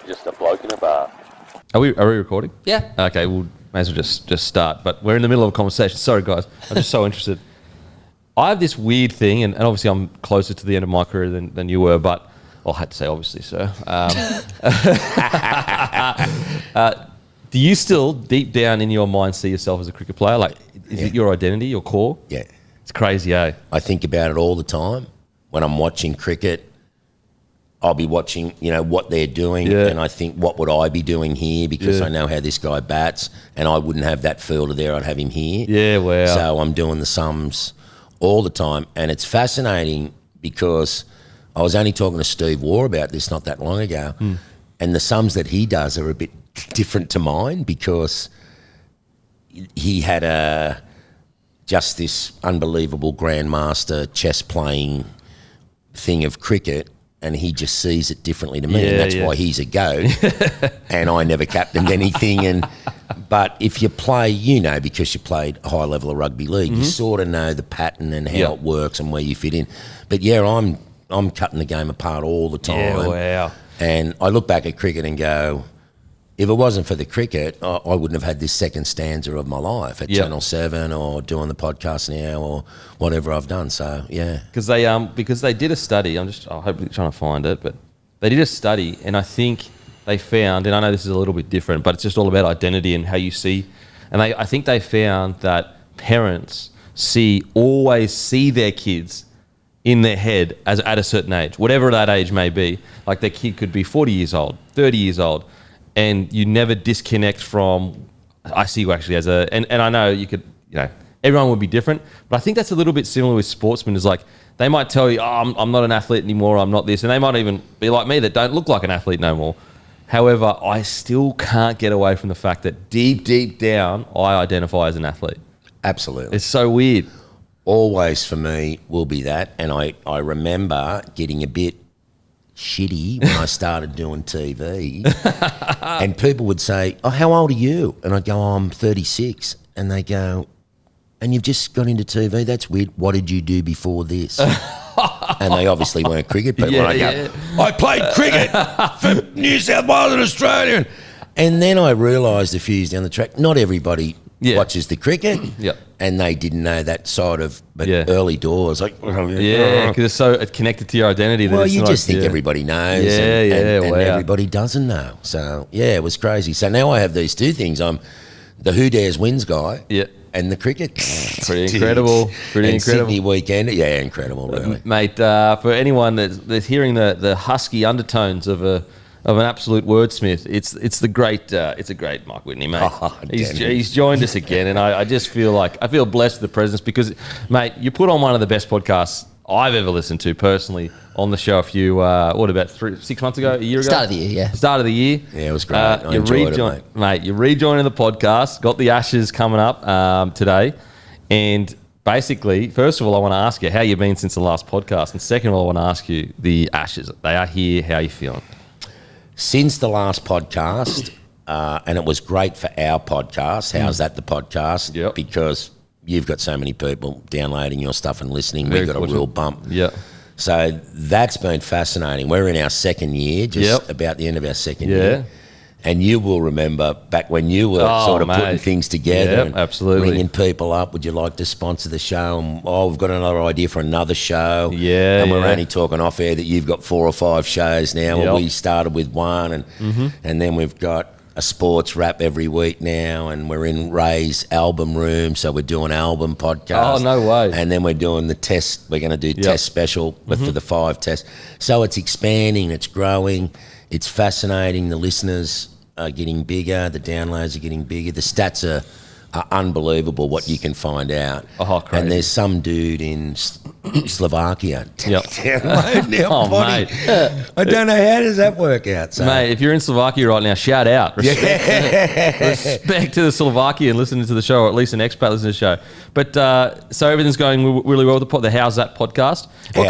just a bloke in a bar. Are we recording? Yeah. Okay, we'll may as well just start. But we're in the middle of a conversation. Sorry, guys. I'm just so interested. I have this weird thing, and obviously I'm closer to the end of my career than you were, but I had to say obviously, sir. Do you still, deep down in your mind, see yourself as a cricket player? Like, is it your identity, your core? Yeah. It's crazy, eh? I think about it all the time. When I'm watching cricket, I'll be watching, what they're doing, and I think, what would I be doing here? Because I know how this guy bats, and I wouldn't have that fielder there. I'd have him here. Yeah, wow. So I'm doing the sums all the time, and it's fascinating because I was only talking to Steve Waugh about this not that long ago, and the sums that he does are a bit different to mine because he had just this unbelievable grandmaster chess playing thing of cricket, and he just sees it differently to me, and that's why he's a GOAT, and I never captained anything. But if you play, because you played a high level of rugby league, you sort of know the pattern and how it works and where you fit in. But I'm cutting the game apart all the time. Yeah, wow. And I look back at cricket and go, if it wasn't for the cricket, I wouldn't have had this second stanza of my life at Channel 7 or doing the podcast now or whatever I've done. So, yeah. Because they did a study. I'm hopefully trying to find it, but they did a study, and I think they found, and I know this is a little bit different, but it's just all about identity and how you see. And I think they found that parents always see their kids in their head as at a certain age, whatever that age may be. Like their kid could be 40 years old, 30 years old, and you never disconnect from, I see you actually as and I know you could, everyone would be different, but I think that's a little bit similar with sportsmen. Is like, they might tell you, I'm not an athlete anymore, I'm not this, and they might even be like me that don't look like an athlete no more. However, I still can't get away from the fact that deep down, I identify as an athlete. Absolutely. It's so weird. Always for me will be that, and I remember getting a bit shitty when I started doing TV, and people would say, "Oh, how old are you?" And I'd go, "Oh, I'm 36," and they go, "And you've just got into TV? That's weird. What did you do before this?" And they obviously weren't cricket people. Yeah, and I go, "I played cricket for New South Wales and Australia." And then I realised a few years down the track, not everybody watches the cricket. And they didn't know that side of early doors. Like, because it's connected to your identity. Well, you just think everybody knows, and wow. everybody doesn't know. So, it was crazy. So now I have these two things. I'm the Who Dares Wins guy and the cricket. Pretty incredible. Sydney weekend. Yeah, incredible, really. Mate, for anyone that's hearing the husky undertones of an absolute wordsmith, it's a great Mike Whitney, mate. He's joined us again, and I just feel blessed with the presence because, mate, you put on one of the best podcasts I've ever listened to personally on the show a few, about 6 months ago, a year ago? Start of the year, yeah. Start of the year. Yeah, it was great. I enjoyed it, mate. You're rejoining the podcast, got the Ashes coming up today, and basically, first of all, I want to ask you how you've been since the last podcast, and second of all, I want to ask you the Ashes. They are here. How are you feeling? Since the last podcast, and it was great for our podcast. How's that, the podcast? Yep. Because you've got so many people downloading your stuff and listening. We've got a real bump. Yeah. So that's been fascinating. We're in our second year, about the end of our second year. And you will remember back when you were putting things together and absolutely ringing people up. Would you like to sponsor the show? And, we've got another idea for another show. Yeah, and we're only talking off air that you've got 4 or 5 shows now. Well, we started with one, and then we've got a sports wrap every week now, and we're in Ray's album room, so we're doing album podcast. Oh, no way. And then we're doing the test. We're going to do test special for the 5 tests. So it's expanding, it's growing, it's fascinating. The listeners are getting bigger, the downloads are getting bigger, the stats are unbelievable what you can find out. Oh, crazy. And there's some dude in Slovakia downloading our body. Mate. I don't know, how does that work out? So. Mate, if you're in Slovakia right now, shout out. Respect to the Slovakia and listening to the show, or at least an expat listening to the show. But so everything's going really well with the How's That podcast.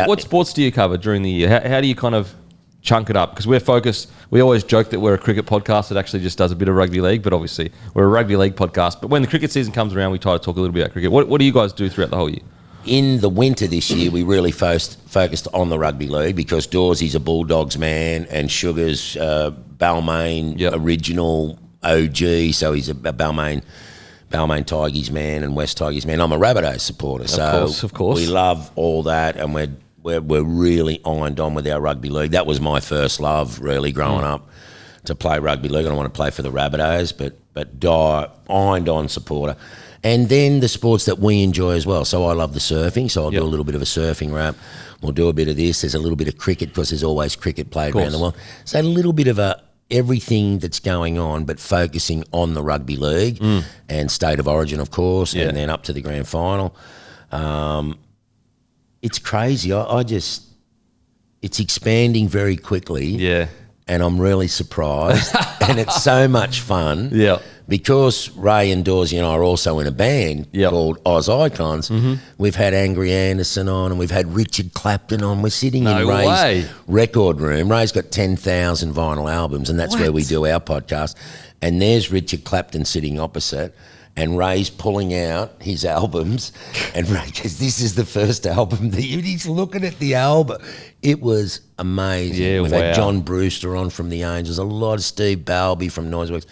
What sports do you cover during the year? How do you kind of chunk it up? Because we're focused, we always joke that we're a cricket podcast that actually just does a bit of rugby league, but obviously we're a rugby league podcast. But when the cricket season comes around, we try to talk a little bit about cricket. What do you guys do throughout the whole year? in the winter this year, we really focused on the rugby league because Dawsey's a Bulldogs man and Sugar's Balmain original OG, so he's a Balmain Tigers man and West Tigers man. I'm a Rabbitohs supporter, Of course. We love all that, and we're really ironed on with our rugby league. That was my first love, really, growing up, to play rugby league. I don't want to play for the Rabbitohs, but ironed on supporter. And then the sports that we enjoy as well. So I love the surfing, so I'll do a little bit of a surfing rap. We'll do a bit of this. There's a little bit of cricket because there's always cricket played around the world. So a little bit of everything that's going on, but focusing on the rugby league and state of origin, of course, and then up to the grand final. It's crazy. It's expanding very quickly. Yeah. And I'm really surprised. And it's so much fun. Yeah. Because Ray and Dawsey and I are also in a band called Oz Icons. We've had Angry Anderson on and we've had Richard Clapton on. We're sitting in Ray's record room. Ray's got 10,000 vinyl albums, and that's where we do our podcast. And there's Richard Clapton sitting opposite, and Ray's pulling out his albums, and Ray goes, "This is the first album." He's looking at the album. It was amazing. Yeah, we've had John Brewster on from the Angels, a lot of Steve Balby from Noiseworks,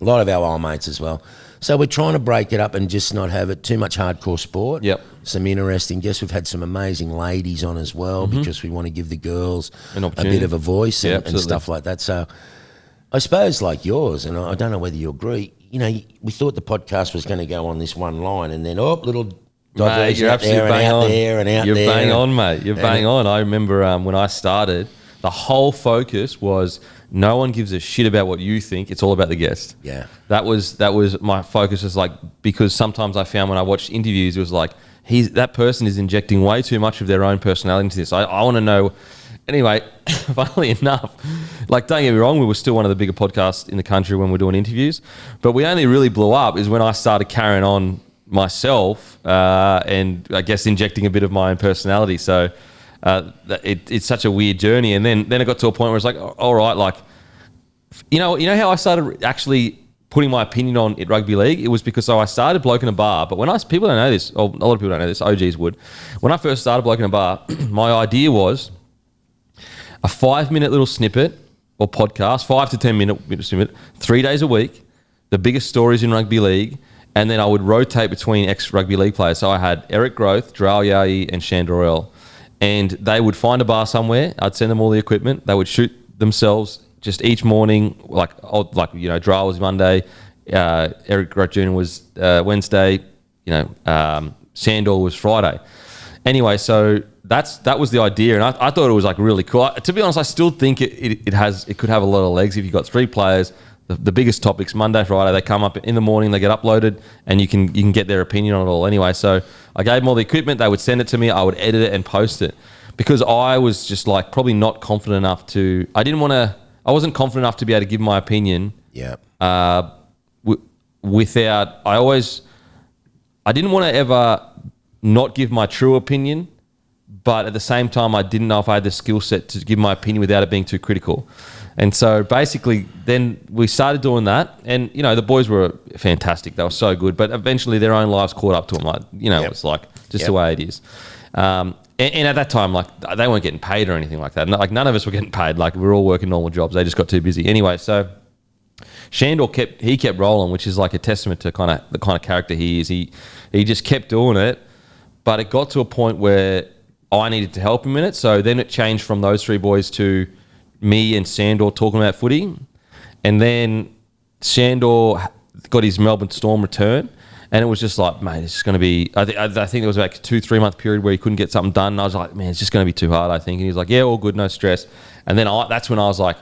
a lot of our old mates as well. So we're trying to break it up and just not have it too much hardcore sport. Yep. Some interesting guests. We've had some amazing ladies on as well because we want to give the girls a bit of a voice and stuff like that. So I suppose like yours, and I don't know whether you agree, we thought the podcast was going to go on this one line, and then, little mate, you're absolutely bang on. You're bang on, mate. You're bang on. I remember when I started, the whole focus was no one gives a shit about what you think. It's all about the guest. Yeah. That was my focus. Is like, because sometimes I found when I watched interviews, it was like that person is injecting way too much of their own personality into this. I want to know. Anyway, funnily enough, like, don't get me wrong, we were still one of the bigger podcasts in the country when we're doing interviews, but we only really blew up is when I started carrying on myself and I guess injecting a bit of my own personality. So it's such a weird journey. And then it got to a point where it's like, all right, like, you know how I started actually putting my opinion on it rugby league? It was because I started Bloke in a Bar, but people don't know this, or a lot of people don't know this, OGs would. When I first started Bloke in a Bar, my idea was a 5-minute little snippet or podcast, 5 to 10 minute snippet, 3 days a week, the biggest stories in rugby league, and then I would rotate between ex-rugby league players. So I had Eric Groth, Dral Yai, and Shandor Earl. And they would find a bar somewhere. I'd send them all the equipment. They would shoot themselves just each morning, Dral was Monday, Eric Groth Jr. was Wednesday, Shandor was Friday. Anyway, so that was the idea, and I thought it was like really cool. To be honest, I still think it could have a lot of legs if you've got 3 players. The biggest topics, Monday, Friday, they come up in the morning, they get uploaded, and you can get their opinion on it all. Anyway, so I gave them all the equipment. They would send it to me. I would edit it and post it because I was just like probably not confident enough to. I wasn't confident enough to be able to give my opinion. Yeah. Without, I didn't want to ever not give my true opinion, but at the same time, I didn't know if I had the skill set to give my opinion without it being too critical. And so basically then we started doing that, and, the boys were fantastic. They were so good, but eventually their own lives caught up to them. Like, it's like just the way it is. And at that time, like, they weren't getting paid or anything like that. Like, none of us were getting paid. Like, we were all working normal jobs. They just got too busy. Anyway, so Shandor kept rolling, which is like a testament to the kind of character he is. He just kept doing it, but it got to a point where I needed to help him in it. So then it changed from those 3 boys to me and Sandor talking about footy. And then Sandor got his Melbourne Storm return. And it was just like, mate, it's going to be... I think there was like a 2-3 month period where he couldn't get something done. And I was like, man, it's just going to be too hard, I think. And he was like, yeah, all good, no stress. And then that's when I was like,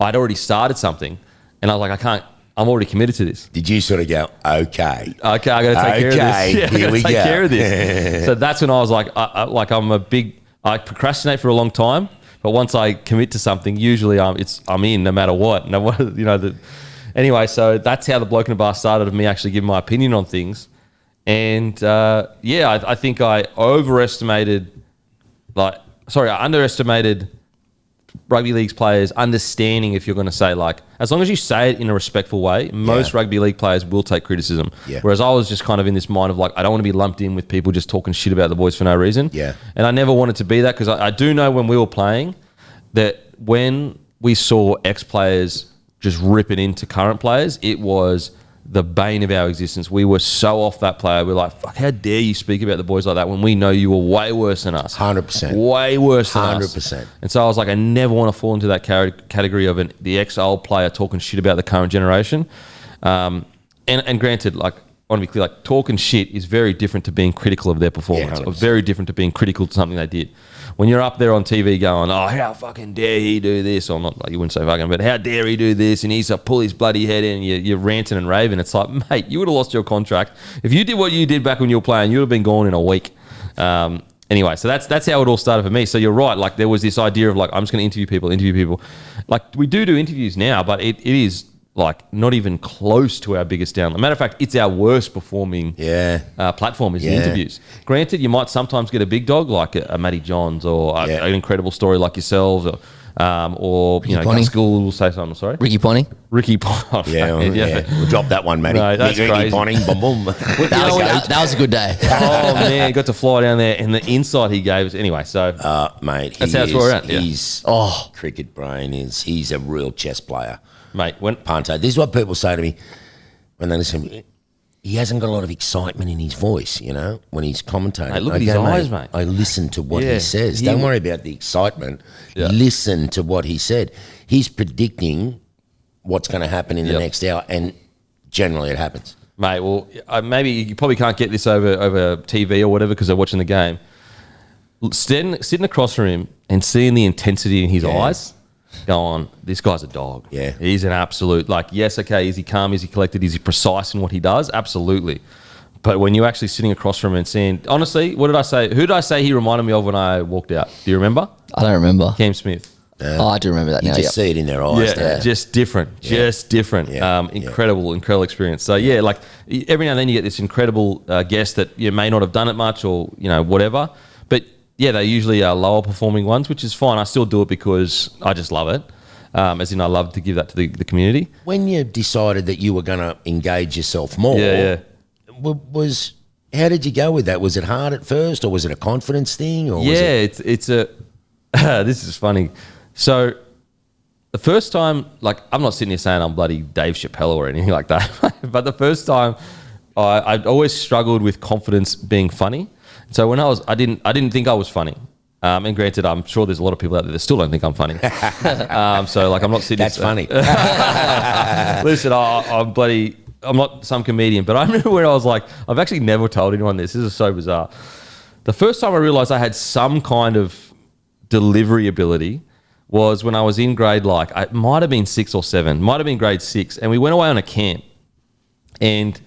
I'd already started something. And I was like, I'm already committed to this. Did you sort of go, okay, I got to take care of this. Yeah, here we go. Take care of this. So that's when I was like, I procrastinate for a long time, but once I commit to something, usually I'm in no matter what. Anyway, so that's how the Bloke in a Bar started, of me actually giving my opinion on things. And I think I underestimated rugby league's players understanding if you're going to say, like, as long as you say it in a respectful way, most rugby league players will take criticism. Yeah. Whereas I was just kind of in this mind of like, I don't want to be lumped in with people just talking shit about the boys for no reason. Yeah. And I never wanted to be that, because I do know when we were playing that when we saw ex-players just ripping into current players, it was the bane of our existence. We were so off that player. We're like, fuck, how dare you speak about the boys like that when we know you were way worse than us. 100%. Way worse than 100%. us. And so I was like, I never want to fall into that category of the ex-old player talking shit about the current generation. And granted, like, I want to be clear, like, talking shit is very different to being critical of their performance, or very different to being critical to something they did. When you're up there on TV going, oh, how fucking dare he do this, or not, like, you wouldn't say fucking, but how dare he do this, and he's to pull his bloody head in, and you're ranting and raving. It's like, mate, you would have lost your contract. If you did what you did back when you were playing, you would have been gone in a week. Anyway, so that's how it all started for me. So you're right, like, there was this idea of like, I'm just going to interview people. Like, we do interviews now, but it is like not even close to our biggest download. Matter of fact, it's our worst performing platform is the interviews. Granted, you might sometimes get a big dog like a Matty Johns, or an incredible story like yourselves, or Gus Gould will say something. Sorry, Ricky Ponting. We'll drop that one, Matty. No, that's Ricky crazy. Ponting, boom, boom. That was a good day. Oh man, got to fly down there, and the insight he gave us. Anyway, so mate, that's how it's all around. He's cricket brain. He's a real chess player. Mate, Panto. This is what people say to me when they listen. He hasn't got a lot of excitement in his voice, you know, when he's commentating. Mate, look at his eyes, mate. I listen to what he says. Don't worry about the excitement. Yeah. Listen to what he said. He's predicting what's going to happen in the next hour, and generally it happens. Mate, well, maybe you probably can't get this over TV or whatever because they're watching the game. Sitting across from him and seeing the intensity in his eyes, going, this guy's a dog. Yeah. He's an absolute, like, yes, okay, is he calm, is he collected, is he precise in what he does? Absolutely. But when you're actually sitting across from him and seeing, honestly, what did I say? Who did I say he reminded me of when I walked out? Do you remember? I don't remember. Cam Smith. I do remember that now. You just see it in their eyes. Yeah, just different. Just different. Incredible experience. So, yeah, like, every now and then you get this incredible guest that you may not have done it much, or, you know, whatever. But yeah, they usually are lower performing ones, which is fine. I still do it because I just love it. As in, I love to give that to the community. When you decided that you were going to engage yourself more, how did you go with that? Was it hard at first, or was it a confidence thing? Or was it... it's a. This is funny. So the first time, like, I'm not sitting here saying I'm bloody Dave Chappelle or anything like that, but the first time, I'd always struggled with confidence being funny. So when I didn't think I was funny. And granted, I'm sure there's a lot of people out there that still don't think I'm funny. So, like, I'm not sitting... That's funny. Listen, I'm not some comedian, but I remember when I was like, I've actually never told anyone this. This is so bizarre. The first time I realised I had some kind of delivery ability was when I was in grade, like, it might have been 6 or 7, might have been grade 6, and we went away on a camp. And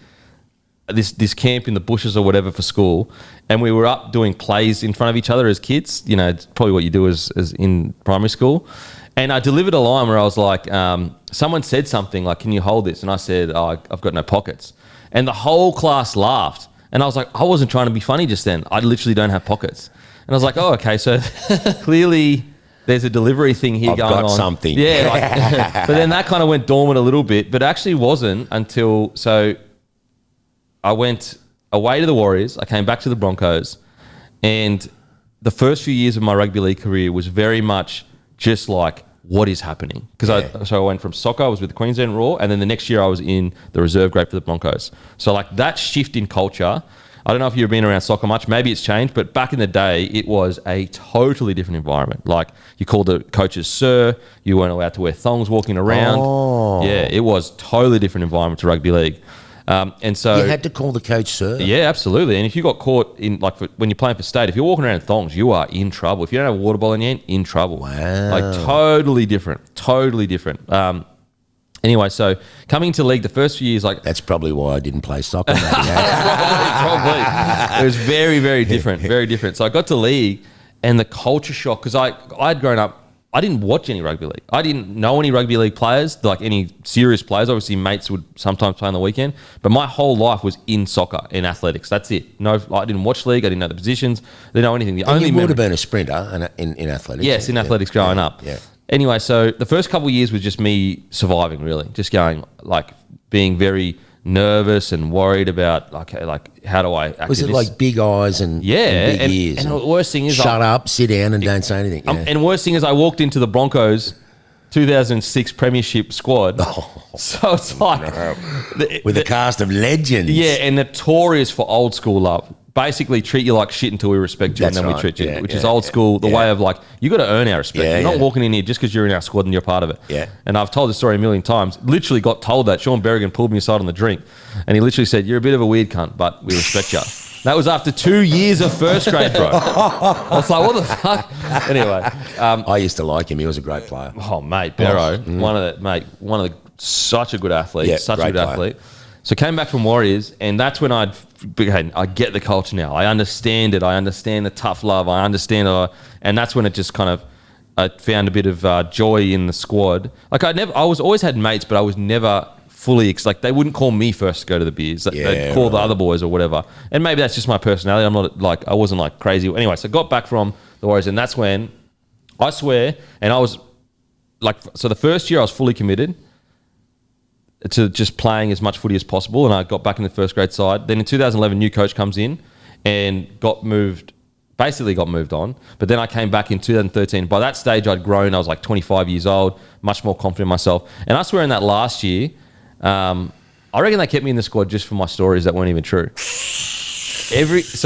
this camp in the bushes or whatever for school, and we were up doing plays in front of each other as kids. You know, it's probably what you do as in primary school. And I delivered a line where I was like, someone said something like, can you hold this? And I said, oh, I've got no pockets. And the whole class laughed. And I was like, I wasn't trying to be funny just then. I literally don't have pockets. And I was like, oh, okay, so clearly there's a delivery thing here going on. I've got something. Yeah. Like, but then that kind of went dormant a little bit, but actually wasn't until... So I went away to the Warriors. I came back to the Broncos. And the first few years of my rugby league career was very much just like, what is happening? Because I went from soccer, I was with the Queensland Roar, and then the next year I was in the reserve grade for the Broncos. So, like, that shift in culture, I don't know if you've been around soccer much, maybe it's changed, but back in the day, it was a totally different environment. Like, you called the coaches sir, you weren't allowed to wear thongs walking around. Oh. Yeah, it was totally different environment to rugby league. And so you had to call the coach sir? Yeah, absolutely. And if you got caught in, like, when you're playing for state, if you're walking around in thongs, you are in trouble. If you don't have a water bottle in your hand, in trouble. Wow. Like, totally different. Anyway, so coming into league the first few years, like... That's probably why I didn't play soccer. Probably. It was very, very different, very different. So I got to league, and the culture shock, because I'd grown up, I didn't watch any rugby league. I didn't know any rugby league players, like any serious players. Obviously, mates would sometimes play on the weekend. But my whole life was in soccer, in athletics. That's it. No, I didn't watch league. I didn't know the positions. I didn't know anything. You would have been a sprinter in athletics. Yes, in athletics growing up. Yeah. anyway, so the first couple of years was just me surviving, really, just going like being very nervous and worried about like how do I act? Was it like big eyes and and big ears? And the worst thing is, shut up, sit down, and don't say anything. Yeah. And worst thing is, I walked into the Broncos 2006 Premiership squad. So it's like with a cast of legends. Yeah, and notorious for old school love. Basically, treat you like shit until we respect you, That's and then right. we treat you, Yeah, which is old school. The way of like, you got to earn our respect. Yeah, You're not walking in here just because you're in our squad and you're part of it. Yeah. And I've told the story a million times. Literally got told that. Sean Berrigan pulled me aside on the drink, and he literally said, "You're a bit of a weird cunt, but we respect you." That was after 2 years of first grade, bro. I was like, what the fuck? Anyway. I used to like him. He was a great player. Oh, mate, Barrow, such a good athlete, Yeah, such a great good player. athlete. So came back from Warriors, and that's when I get the culture now. I understand it. I understand the tough love. I understand it. And that's when it just kind of, I found a bit of joy in the squad. Like I was always had mates, but I was never fully, like they wouldn't call me first to go to the beers. They'd call the other boys or whatever. And maybe that's just my personality. I'm not like, I wasn't like crazy. Anyway, so I got back from the Warriors, and that's when I swear, and I was like, so the first year I was fully committed to just playing as much footy as possible, and I got back in the first grade side. Then in 2011, new coach comes in and got moved on. But then I came back in 2013. By that stage, I'd grown. I was like 25 years old, much more confident in myself. And I swear in that last year, I reckon they kept me in the squad just for my stories that weren't even true.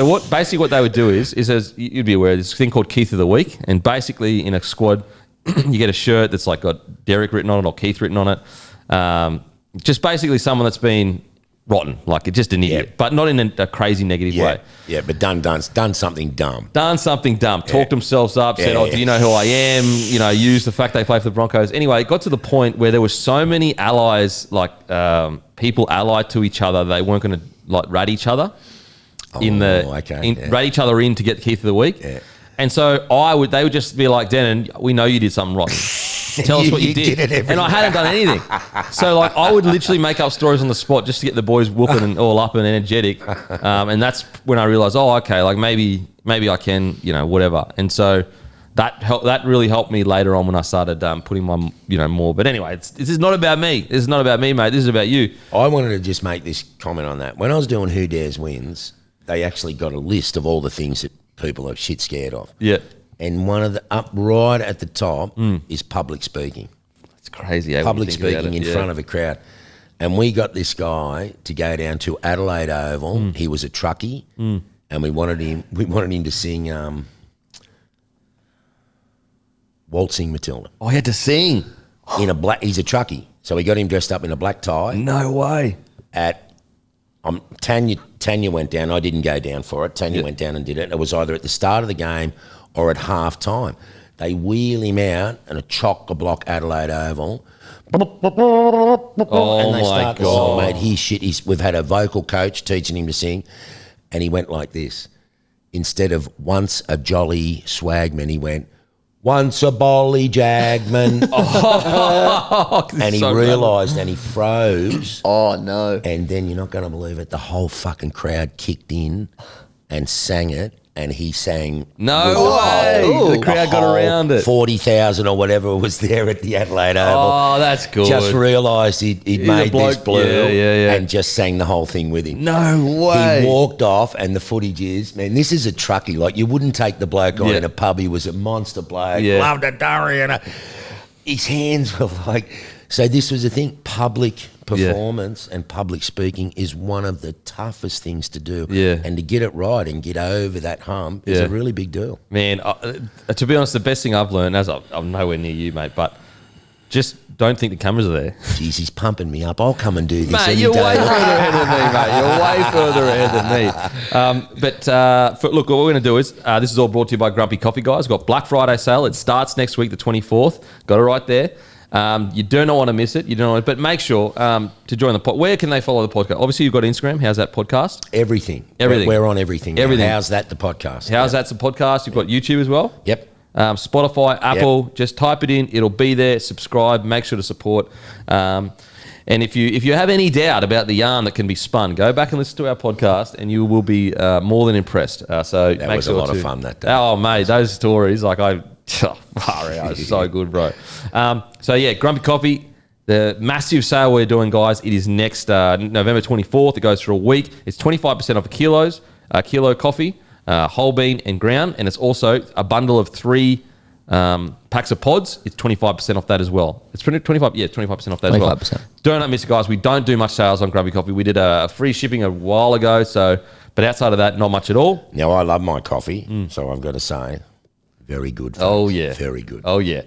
What they would do is as you'd be aware, there's this thing called Keith of the Week, and basically in a squad, you get a shirt that's like got Derek written on it or Keith written on it. Just basically someone that's been rotten, like just an idiot, but not in a crazy negative way. Yeah, but done something dumb. Done something dumb. Talked themselves up, said, do you know who I am? Used the fact they play for the Broncos. Anyway, it got to the point where there were so many allies, like people allied to each other, they weren't going to like rat each other. Rat each other in to get Keith of the Week. Yeah. And so they would just be like, Denon, we know you did something rotten. Tell us what you did. And I hadn't done anything. So like I would literally make up stories on the spot just to get the boys whooping and all up and energetic. And that's when I realized, okay, like maybe I can, whatever. And so that really helped me later on when I started putting my, more. But anyway, this is not about me. This is not about me, mate. This is about you. I wanted to just make this comment on that. When I was doing Who Dares Wins, they actually got a list of all the things that people are shit scared of. Yeah. And one of the up right at the top is public speaking. It's crazy. Public speaking in front of a crowd. And we got this guy to go down to Adelaide Oval. He was a truckie, and we wanted him to sing Waltzing Matilda. Oh, he had to sing. He's a truckie. So we got him dressed up in a black tie. No way. Tanya went down. I didn't go down for it. Tanya went down and did it. It was either at the start of the game or at half time. They wheel him out in a chock-a-block Adelaide Oval. Oh, and they my start the song, mate. We've had a vocal coach teaching him to sing, and he went like this. Instead of once a jolly swagman, he went, once a bolly jagman. And he realised and he froze. Oh, no. And then you're not going to believe it. The whole fucking crowd kicked in and sang it. And he sang. No way. The crowd got around it. 40,000 or whatever was there at the Adelaide Oval. Oh, that's good. Just realised he'd made this blue yeah. and just sang the whole thing with him. No way. He walked off, and the footage is, man, this is a truckie. Like, you wouldn't take the bloke on in a pub. He was a monster bloke. Yeah. Loved a durry. And his hands were like... So this was the thing. Public performance and public speaking is one of the toughest things to do. Yeah. And to get it right and get over that hump is a really big deal. Man, to be honest, the best thing I've learned, as I'm nowhere near you, mate, but just don't think the cameras are there. Jeez, he's pumping me up. I'll come and do this Mate, any you're day. way further ahead than me, mate. You're way further ahead than me. Look, what we're going to do is, this is all brought to you by Grumpy Coffee Guys. We've got Black Friday sale. It starts next week, the 24th. Got it right there. You do not want to miss it. But make sure to join the pod. Where can they follow the podcast? Obviously, you've got Instagram. How's that podcast? Everything. Everything. We're on everything. Everything. How's that the podcast? How's that's the podcast? You've got YouTube as well? Yep. Spotify, Apple. Just type it in. It'll be there. Subscribe. Make sure to support. And if you have any doubt about the yarn that can be spun, go back and listen to our podcast, and you will be more than impressed. So That was a lot of fun that day. Oh, mate, those stories, like Far out. So good, bro. So, yeah, Grumpy Coffee. The massive sale we're doing, guys, it is next November 24th. It goes for a week. It's 25% off a kilo coffee, whole bean and ground, and it's also a bundle of 3 packs of pods. It's 25% off that as well. It's 25, yeah, 25% off that 25%. As well. Don't miss it, guys. We don't do much sales on Grumpy Coffee. We did a free shipping a while ago, but outside of that, not much at all. Now, I love my coffee, so I've got to say, very good. Folks. Oh, yeah. Very good. Oh, yeah.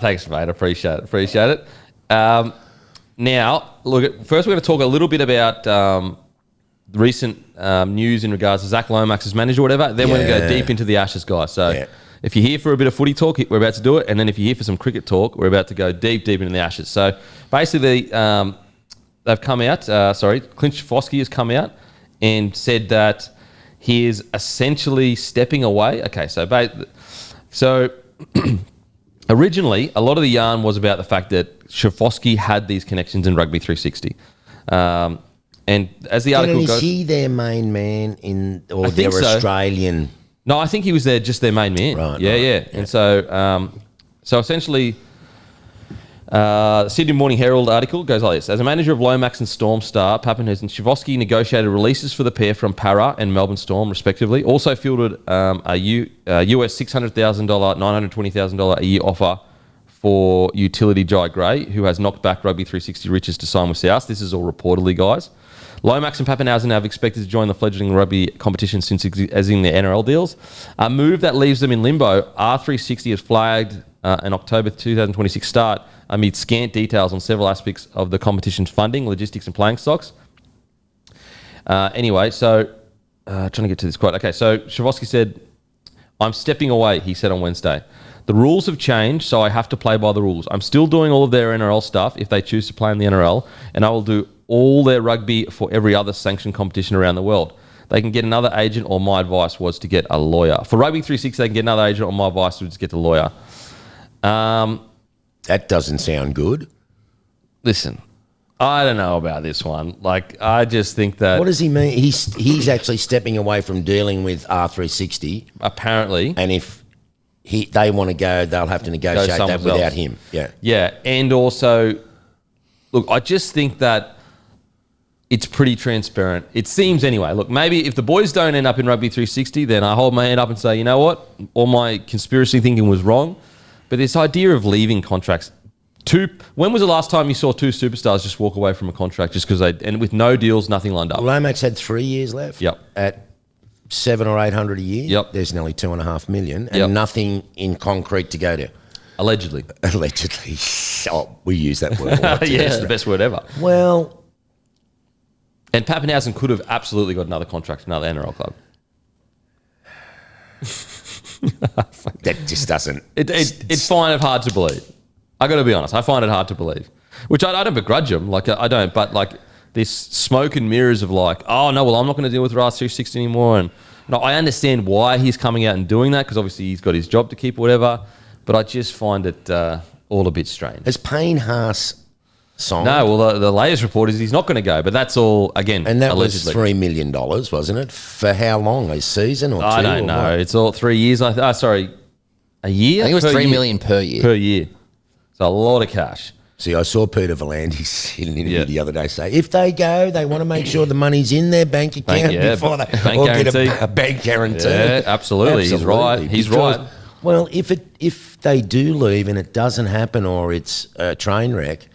Thanks, mate. Appreciate it. Now, look, first we're going to talk a little bit about recent news in regards to Zach Lomax's manager or whatever. Then we're going to go deep into the Ashes, guys. So if you're here for a bit of footy talk, we're about to do it. And then if you're here for some cricket talk, we're about to go deep into the Ashes. So basically, they've come out, Clint Shafosky has come out and said that he is essentially stepping away. Okay, so originally, a lot of the yarn was about the fact that Shafosky had these connections in Rugby 360. And as the article goes... Is he their main man or their Australian... No, I think he was just their main man. Right. Yeah. And so essentially, the Sydney Morning Herald article goes like this. As a manager of Lomax and Storm star, Pappenhausen, Shafosky negotiated releases for the pair from Para and Melbourne Storm, respectively. Also fielded a US $600,000, $920,000 a year offer for utility Jai Gray, who has knocked back Rugby 360 riches to sign with South. This is all reportedly, guys. Lomax and Pappenhausen have expected to join the fledgling rugby competition since exiting their NRL deals. A move that leaves them in limbo. R360 has flagged an October 2026 start amid scant details on several aspects of the competition's funding, logistics and playing stocks. Trying to get to this quote. Okay, so Shafosky said, "I'm stepping away," he said on Wednesday. "The rules have changed, so I have to play by the rules. I'm still doing all of their NRL stuff if they choose to play in the NRL, and I will do all their rugby for every other sanctioned competition around the world. They can get another agent, or my advice was to get a lawyer. For Rugby 360, they can get another agent, or my advice was to get a lawyer." That doesn't sound good. Listen, I don't know about this one. Like, I just think that... What does he mean? He's actually stepping away from dealing with R360. Apparently. And if they want to go, they'll have to negotiate that without him. Yeah. Yeah, and also, look, I just think that it's pretty transparent. It seems anyway. Look, maybe if the boys don't end up in Rugby 360, then I hold my hand up and say, you know what? All my conspiracy thinking was wrong. But this idea of leaving contracts... When was the last time you saw 2 superstars just walk away from a contract just because and with no deals, nothing lined up? Lomax had 3 years left. Yep. At 700 or 800 a year. Yep. There's nearly 2.5 million and nothing in concrete to go to. Allegedly. Oh, we use that word. Yeah, it's the best word ever. Well, and Pappenhausen could have absolutely got another contract, another NRL club. That just doesn't. It's fine and hard to believe. I got to be honest. I find it hard to believe, which I don't begrudge him. Like, I don't, but like this smoke and mirrors of like, oh no, well, I'm not going to deal with RAS 360 anymore. And I understand why he's coming out and doing that because obviously he's got his job to keep or whatever. But I just find it all a bit strange. Has Payne Haas signed? No, well, the latest report is he's not going to go, but that's all, again, and that allegedly. was $3 million, wasn't it? For how long? A season or 2? I don't know. It's all 3 years. A year? I think it was $3 million per year. Per year. It's a lot of cash. See, I saw Peter V'landys in an interview the other day say, if they go, they want to make sure the money's in their bank account before they get a bank guarantee. Yeah, absolutely. He's right. He's right. Well, if they do leave and it doesn't happen or it's a train wreck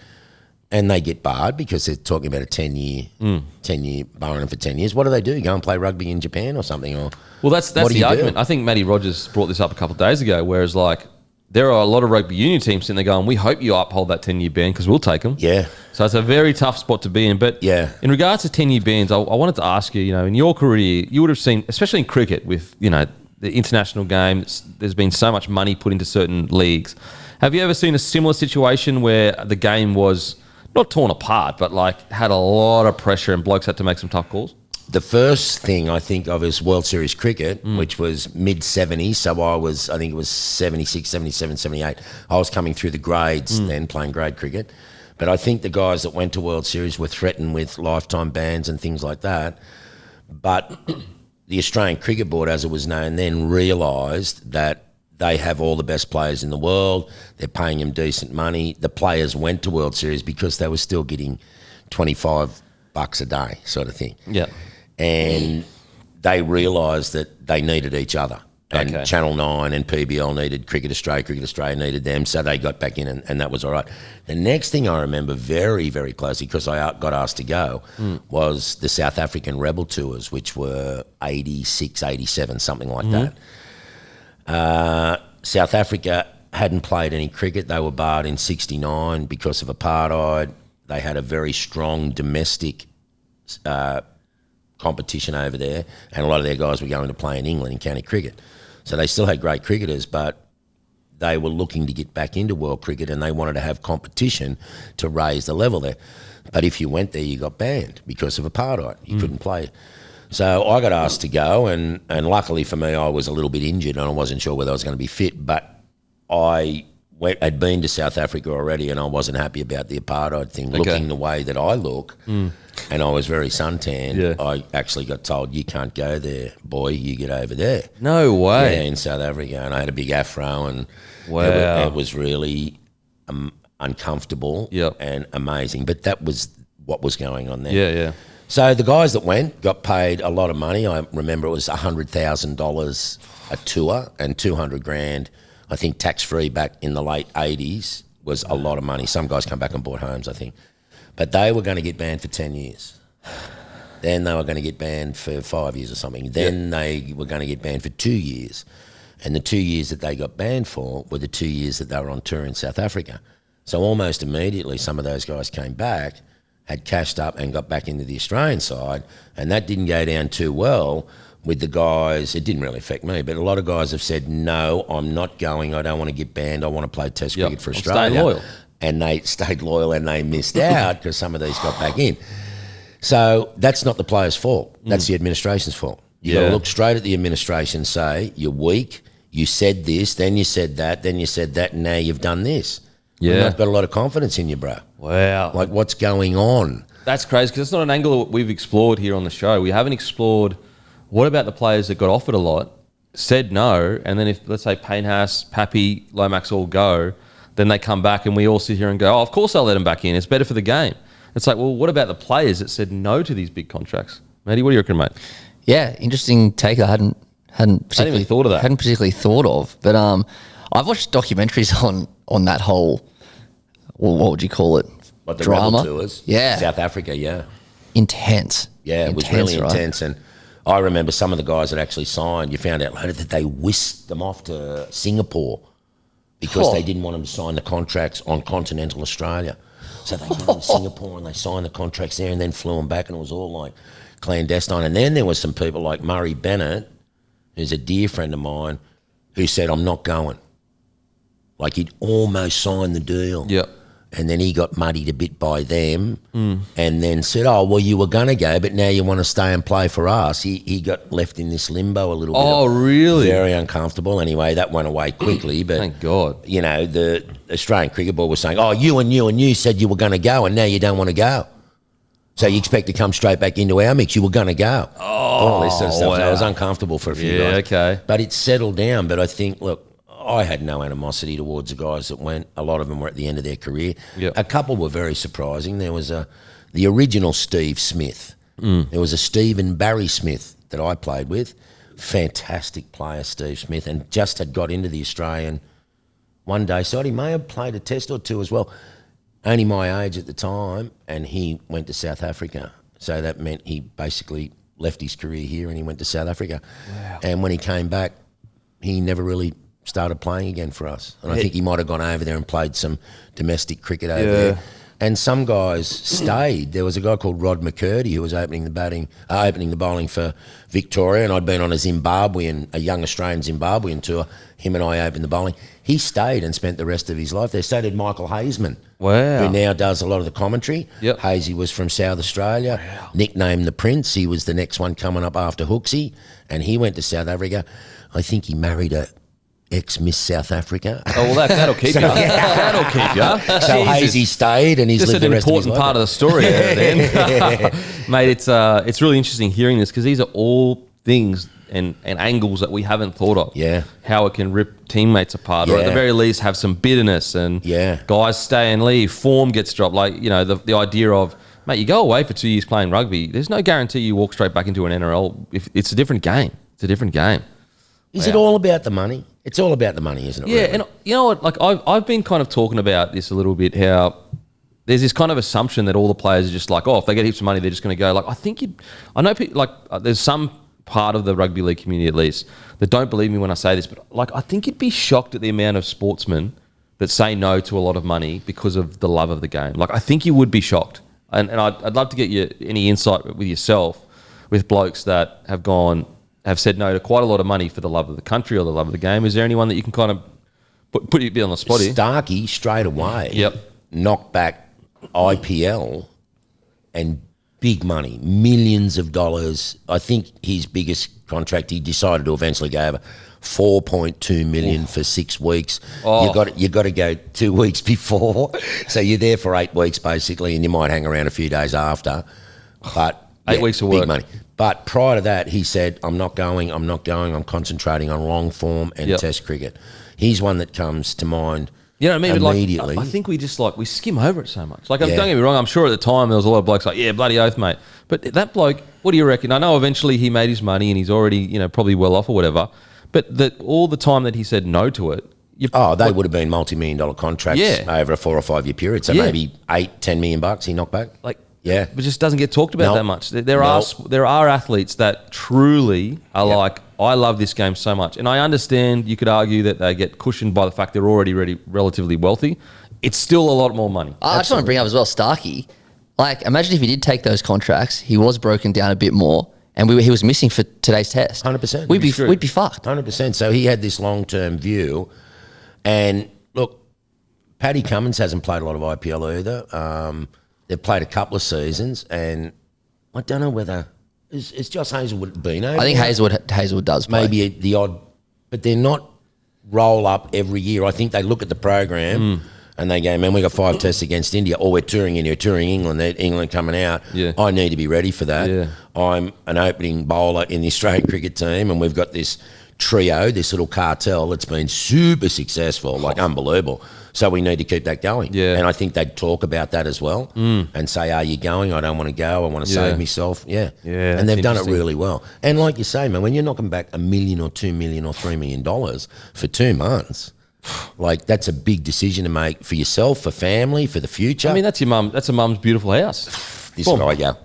and they get barred because they're talking about a 10-year barring them for 10 years, what do? Go and play rugby in Japan or something? Or well, that's the argument. I think Matty Rogers brought this up a couple of days ago, whereas like there are a lot of rugby union teams sitting there going, we hope you uphold that 10-year ban because we'll take them. Yeah. So it's a very tough spot to be in. But in regards to 10-year bans, I wanted to ask you, in your career, you would have seen, especially in cricket with, the international game, there's been so much money put into certain leagues. Have you ever seen a similar situation where the game was not torn apart, but like had a lot of pressure and blokes had to make some tough calls? The first thing I think of is World Series cricket, which was mid-70s. So I think it was 76, 77, 78. I was coming through the grades then, playing grade cricket. But I think the guys that went to World Series were threatened with lifetime bans and things like that. But the Australian Cricket Board, as it was known then, realised that they have all the best players in the world. They're paying them decent money. The players went to World Series because they were still getting $25 a day sort of thing. Yeah. And they realised that they needed each other. And Channel 9 and PBL needed Cricket Australia needed them, so they got back in and that was all right. The next thing I remember very, very closely, because I got asked to go, was the South African Rebel Tours, which were 86, 87, something like that. South Africa hadn't played any cricket. They were barred in 69 because of apartheid. They had a very strong domestic competition over there, and a lot of their guys were going to play in England in county cricket. So they still had great cricketers, but they were looking to get back into world cricket and they wanted to have competition to raise the level there. But if you went there, you got banned because of apartheid. You couldn't play. So I got asked to go, and luckily for me, I was a little bit injured and I wasn't sure whether I was going to be fit, but I'd been to South Africa already and I wasn't happy about the apartheid thing, looking the way that I look, and I was very suntanned. Yeah. I actually got told, you can't go there, boy, you get over there. No way. Yeah, in South Africa, and I had a big afro, and wow. it was really uncomfortable and amazing, but that was what was going on there. Yeah. So the guys that went got paid a lot of money. I remember it was $100,000 a tour and $200,000, I think, tax-free back in the late 80s was a lot of money. Some guys come back and bought homes, I think. But they were going to get banned for 10 years. Then they were going to get banned for 5 years or something. Then they were going to get banned for 2 years. And the 2 years that they got banned for were the 2 years that they were on tour in South Africa. So almost immediately some of those guys came back, had cashed up and got back into the Australian side, and that didn't go down too well with the guys. It didn't really affect me, but a lot of guys have said, no, I'm not going, I don't want to get banned, I want to play Test cricket for Australia. Stay loyal. And they stayed loyal and they missed out because some of these got back in. So that's not the player's fault. That's the administration's fault. You got to look straight at the administration, say, you're weak, you said this, then you said that, then you said that, and now you've done this. Yeah. I've got a lot of confidence in you, bro. Wow. Like, what's going on? That's crazy, because it's not an angle we've explored here on the show. We haven't explored what about the players that got offered a lot, said no, and then if, let's say, Payne Haas, Pappy, Lomax all go, then they come back and we all sit here and go, oh, of course I'll let them back in. It's better for the game. It's like, well, what about the players that said no to these big contracts? Matty, what do you reckon, mate? Yeah, interesting take. I hadn't particularly even thought of that. Hadn't particularly thought of, but I've watched documentaries on that whole, well, what would you call it? What, the drama? Rebel Tours? Yeah, South Africa, yeah. Intense. Yeah, it was really intense. And I remember some of the guys that actually signed, you found out later that they whisked them off to Singapore because they didn't want them to sign the contracts on continental Australia. So they went to Singapore and they signed the contracts there and then flew them back, and it was all like clandestine. And then there was some people like Murray Bennett, who's a dear friend of mine, who said, I'm not going. Like, he'd almost signed the deal. Yep. And then he got muddied a bit by them and then said, oh, well, you were going to go, but now you want to stay and play for us. He got left in this limbo a little bit. Oh, really? Very uncomfortable. Anyway, that went away quickly. But thank God. You know, the Australian Cricket Board was saying, oh, you and you said you were going to go and now you don't want to go. So you expect to come straight back into our mix. You were going to go. Oh, all this sort of stuff. wow. So it was uncomfortable for a few guys. Okay. But it's settled down. But I think, look, I had no animosity towards the guys that went. A lot of them were at the end of their career. Yep. A couple were very surprising. There was the original Steve Smith. There was a Stephen Barry Smith that I played with. Fantastic player, Steve Smith, and just had got into the Australian one day. So he may have played a test or two as well. Only my age at the time, and he went to South Africa. So that meant he basically left his career here and he went to South Africa. Wow. And when he came back, he never really started playing again for us. And I think he might have gone over there and played some domestic cricket over there. And some guys stayed. There was a guy called Rod McCurdy who was opening the bowling for Victoria, and I'd been on a young Australian Zimbabwean tour. Him and I opened the bowling. He stayed and spent the rest of his life there. So did Michael Hazeman, who now does a lot of the commentary. Yep. Hazy was from South Australia, nicknamed the Prince. He was the next one coming up after Hooksy, and he went to South Africa. I think he married a ex-Miss South Africa. Oh, well, that'll keep you. That'll keep you. So Hazy stayed and he's lived the rest of his life. That's an important part of the story there, then. Mate, it's really interesting hearing this because these are all things and angles that we haven't thought of. Yeah. How it can rip teammates apart, or at the Yeah. very least have some bitterness, and Yeah. guys stay and leave, form gets dropped. Like, you know, the idea of, mate, you go away for 2 years playing rugby, there's no guarantee you walk straight back into an NRL. If it's a different game. It's a different game. Is it all about the money? It's all about the money, isn't it? Yeah, really? and you know what? Like, I've been kind of talking about this a little bit, how there's this kind of assumption that all the players are just like, oh, if they get heaps of money, they're just going to go. Like, I know people, like, there's some part of the rugby league community, at least, that don't believe me when I say this, but like, I think you'd be shocked at the amount of sportsmen that say no to a lot of money because of the love of the game. Like, I think you would be shocked. And I'd love to get you any insight with yourself, with blokes that have said no to quite a lot of money for the love of the country or the love of the game. Is there anyone that you can kind of put you a bit on the spot here? Starkey, straight away, Yep. knocked back IPL and big money, millions of dollars. I think his biggest contract, he decided to eventually go over 4.2 million for 6 weeks. Oh. You got to go 2 weeks before, so you're there for 8 weeks basically, and you might hang around a few days after. But 8 weeks of big work. money. But prior to that, he said, I'm not going. I'm concentrating on long form and Yep. Test cricket. He's one that comes to mind. You know what I mean? But Immediately. like, I think we just we skim over it so much. Like, Yeah. don't get me wrong, I'm sure at the time there was a lot of blokes like, yeah, bloody oath, mate. But that bloke, what do you reckon? I know eventually he made his money and he's already, you know, probably well off or whatever. But all the time that he said no to it, They would have been multi-million-dollar contracts Yeah. over a 4 or 5 year period. So Yeah. maybe $8-10 million he knocked back. like, Yeah. it just doesn't get talked about No. that much. There No. are athletes that truly are Yep. like, I love this game so much. And I understand you could argue that they get cushioned by the fact they're already relatively wealthy. It's still a lot more money. I just want to bring up as well, Starkey. Like, imagine if he did take those contracts, he was broken down a bit more, and he was missing for today's test. 100%. We'd be screwed. fucked. 100%. So he had this long-term view. And look, Paddy Cummins hasn't played a lot of IPL either. They've played a couple of seasons, and I don't know whether is Josh Hazelwood been over I think there? Hazelwood does play. Maybe the odd, but they're not roll up every year. I think they look at the program and they go, man, we got 5 tests against India, or we're touring India, touring England. England coming out. Yeah. I need to be ready for that. Yeah. I'm an opening bowler in the Australian cricket team, and we've got this trio, this little cartel that's been super successful, like unbelievable. So we need to keep that going. Yeah. And I think they'd talk about that as well and say, are you going? I don't want to go. I want to Yeah. save myself. Yeah. Yeah, And they've that's done it interesting. really well. And like you say, man, when you're knocking back $1 million or $2 million or $3 million for 2 months, like that's a big decision to make for yourself, for family, for the future. I mean, that's your mum. That's a mum's beautiful house. This guy, go,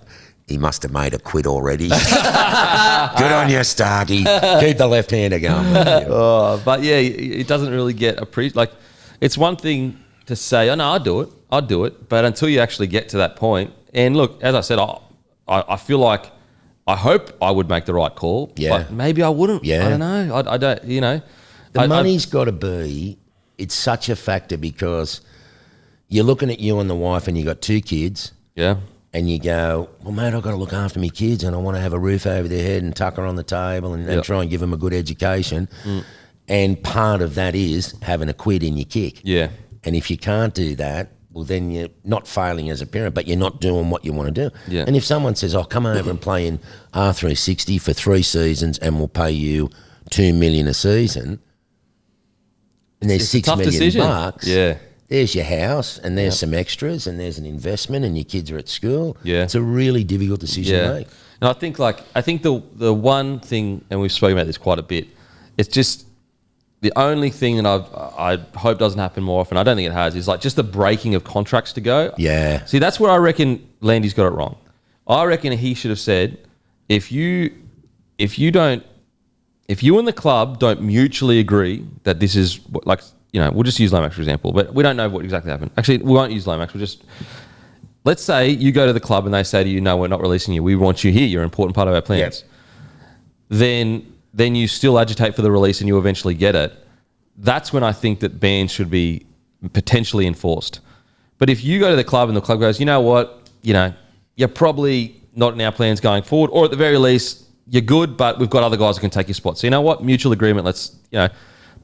he must have made a quid already. Good on you, Starkey. Keep the left-hander going. But yeah, it doesn't really get like, it's one thing to say, oh no, I'd do it. But until you actually get to that point, and look, as I said, I feel like, I hope I would make the right call. Yeah. But maybe I wouldn't. Yeah. I don't know. I don't, you know. The money's got to be, it's such a factor because you're looking at you and the wife and you got 2 kids Yeah. and you go, well, mate, I've got to look after my kids and I want to have a roof over their head and tucker on the table and Yep. try and give them a good education. And part of that is having a quid in your kick. Yeah. And if you can't do that, well, then you're not failing as a parent, but you're not doing what you want to do. Yeah. And if someone says, oh, come over and play in R360 for 3 seasons and we'll pay you $2 million a season, and there's It's a $6 tough million decision. bucks, Yeah. there's your house and there's some extras and there's an investment and your kids are at school. Yeah. It's a really difficult decision to make. And I think the one thing, and we've spoken about this quite a bit, it's just the only thing that I hope doesn't happen more often, I don't think it has, is like just the breaking of contracts to go. Yeah. See, that's where I reckon Landy's got it wrong. I reckon he should have said, if you and the club don't mutually agree that this is like, you know, we'll just use Lomax for example, but we don't know what exactly happened. Actually, we won't use Lomax. We'll just, let's say you go to the club and they say to you, no, we're not releasing you. We want you here. You're an important part of our plans. Yep. Then you still agitate for the release and you eventually get it. That's when I think that bans should be potentially enforced. But if you go to the club and the club goes, you know what, you know, you're probably not in our plans going forward, or at the very least, you're good, but we've got other guys who can take your spot. So you know what, mutual agreement, let's, you know.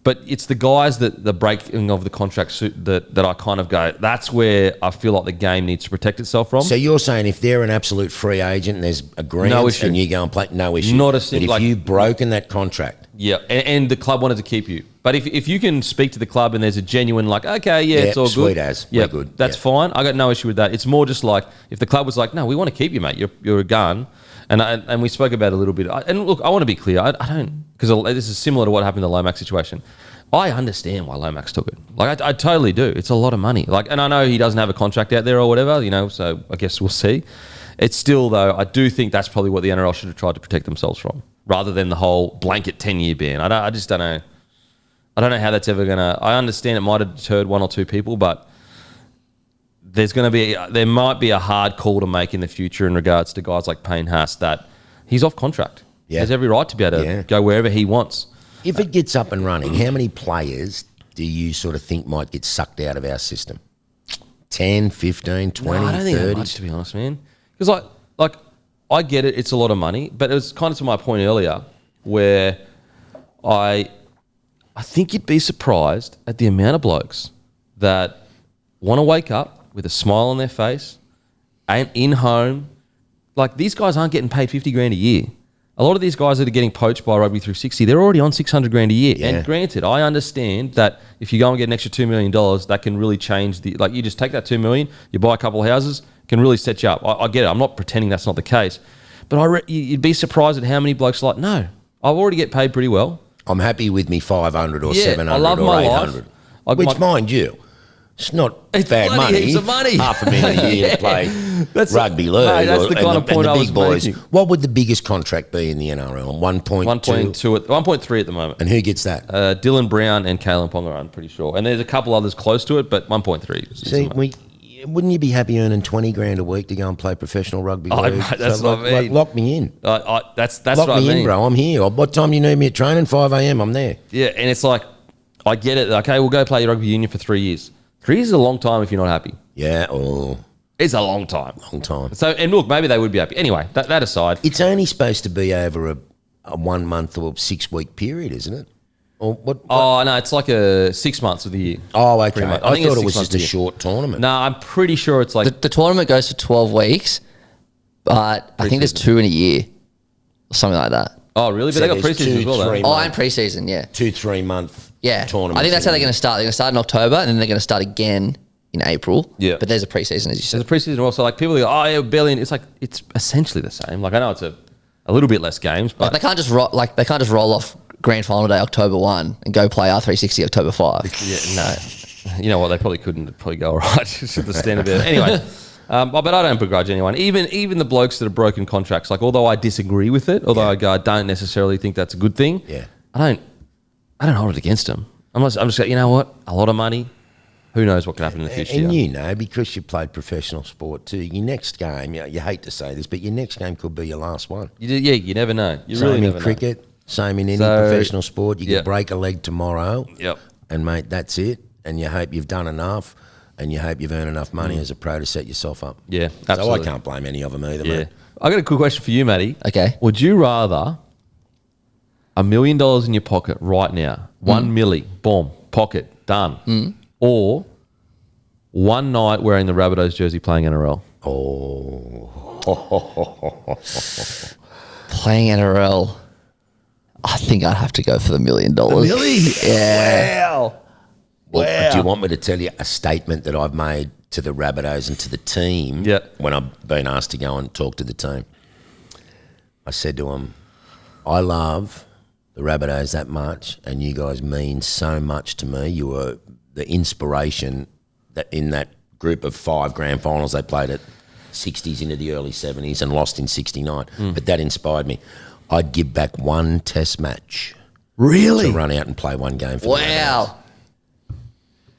But it's the guys that the breaking of the contract that I kind of go, that's where I feel like the game needs to protect itself from. So you're saying if they're an absolute free agent and there's agreements and you go and play, no issue. Not a But single. if you've broken that contract. Yeah, and the club wanted to keep you. But if you can speak to the club and there's a genuine like, okay, yeah, it's all sweet good. as. Yeah, We're good. That's fine. I got no issue with that. It's more just like if the club was like, no, we want to keep you, mate. You're a gun. And we spoke about it a little bit. And look, I want to be clear. I don't, because this is similar to what happened in the Lomax situation. I understand why Lomax took it. Like, I totally do. It's a lot of money. Like, and I know he doesn't have a contract out there or whatever, so I guess we'll see. It's still, though, I do think that's probably what the NRL should have tried to protect themselves from, rather than the whole blanket 10-year ban. I just don't know. I don't know how that's ever going to... I understand it might have deterred one or two people, but there might be a hard call to make in the future in regards to guys like Payne Haas that he's off contract. Yeah. He has every right to be able to go wherever he wants. If it gets up and running, how many players do you sort of think might get sucked out of our system? 10, 15, 20, I don't think 30? that much, to be honest, man. Because like I get it, it's a lot of money, but it was kind of to my point earlier where I think you'd be surprised at the amount of blokes that want to wake up with a smile on their face and in home. Like, these guys aren't getting paid 50 grand a year. A lot of these guys that are getting poached by Rugby 360, they're already on 600 grand a year. Yeah. And granted, I understand that if you go and get an extra $2 million, that can really change you just take that $2 million, you buy a couple of houses, can really set you up. I get it. I'm not pretending that's not the case. But you'd be surprised at how many blokes are like, no, I already get paid pretty well. I'm happy with me 500 or 700 I love or my 800. Life. Which, mind you, it's not bad money. Heaps of money. $500,000 a year to play rugby league. Mate, that's the kind of point I was making. What would the biggest contract be in the NRL? 1.2? 1.3 at the moment. And who gets that? Dylan Brown and Kalen Ponga, I'm pretty sure. And there's a couple others close to it, but 1.3. See, wouldn't you be happy earning 20 grand a week to go and play professional rugby league? Mate, that's what I mean. Lock me in. That's lock what I mean. Lock me in, bro. I'm here. What time do you need me at training? 5 a.m. I'm there. Yeah, and it's like, I get it. Okay, we'll go play rugby union for 3 years. 3 years is a long time if you're not happy. Yeah, it's a long time. Long time. So, and look, maybe they would be happy. Anyway, that aside. It's only supposed to be over a 1 month or 6 week period, isn't it? Or what? Oh, no, it's like 6 months of the year. Oh, okay. I thought it was just a short tournament. No, I'm pretty sure it's like... The tournament goes for 12 weeks, but I think there's 2 in a year, or something like that. Oh, really? But So they got there's preseason as well, though. Oh, and preseason, yeah. 2-3 month tournament. I think that's how they're going to start. They're going to start in October, and then they're going to start again in April. Yeah. But there's a preseason, as you said. There's a preseason also. Like, people go, oh, yeah, billion. It's like, it's essentially the same. Like, I know it's a little bit less games, but... Like, they can't just roll off grand final day October 1 and go play R360 October 5. Yeah, no. You know what? They probably couldn't. It'd probably go all right. Just the standard there. Anyway, but I don't begrudge anyone. Even the blokes that have broken contracts. Like, although I disagree with it, I don't necessarily think that's a good thing. Yeah. I don't hold it against them. I'm just going, you know what? A lot of money. Who knows what can happen in the future? And because you played professional sport too, your next game, you hate to say this, but your next game could be your last one. You never know. You really never know. Same in cricket, same in any professional sport. You can break a leg tomorrow. Yep. And, mate, that's it. And you hope you've done enough, and you hope you've earned enough money as a pro to set yourself up. Yeah, absolutely. So I can't blame any of them either, Yeah. mate. I got a quick question for you, Matty. Okay. Would you rather $1 million in your pocket right now, 1 milli, boom, pocket, done, or one night wearing the Rabbitohs jersey playing NRL? Playing NRL, I think I'd have to go for the $1 million. Really? Yeah. Wow. Well, do you want me to tell you a statement that I've made to the Rabbitohs and to the team when I've been asked to go and talk to the team? I said to them, I love the Rabbitohs that much, and you guys mean so much to me. You were the inspiration that in that group of 5 grand finals they played at 60s into the early 70s and lost in 69. But that inspired me. I'd give back 1 test match. Really? To run out and play 1 game for the Rabbitohs.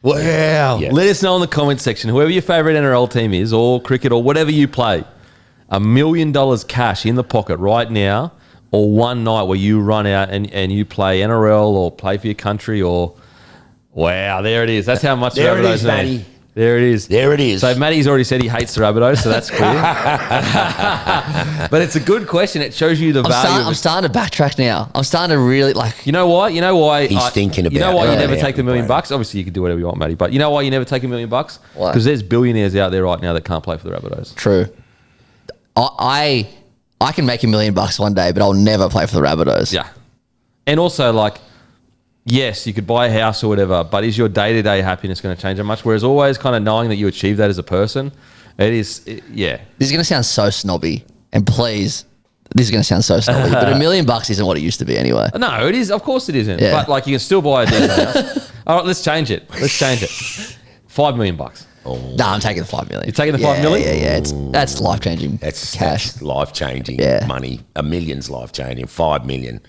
Wow. Yeah. Let us know in the comment section, whoever your favourite NRL team is, or cricket, or whatever you play, $1 million cash in the pocket right now, or one night where you run out and you play NRL or play for your country, or wow, there it is. That's how much There it Rabbitohs is, mean. Matty. There it is. There it is. So Matty's already said he hates the Rabbitohs, so that's clear. But it's a good question. It shows you the value. I'm starting to backtrack now. I'm starting to really like. You know why? He's thinking about. You know why you it. never Yeah, take the $1 million right. bucks? Obviously, you can do whatever you want, Matty. But you know why you never take $1 million bucks? Why? Because there's billionaires out there right now that can't play for the Rabbitohs. True. I can make $1 million one day, but I'll never play for the Rabbitohs. Yeah. And also, like, yes, you could buy a house or whatever, but is your day-to-day happiness going to change that much? Whereas always kind of knowing that you achieve that as a person, yeah. This is going to sound so snobby, and please, this is going to sound so snobby, but $1 million isn't what it used to be anyway. No, it is. Of course it isn't. Yeah. But, like, you can still buy a decent house. All right, let's change it. $5 million. Nah, I'm taking the $5 million. You're taking the $5 million? Yeah. That's life changing. That's life changing money. $1 million's life changing. $5 million.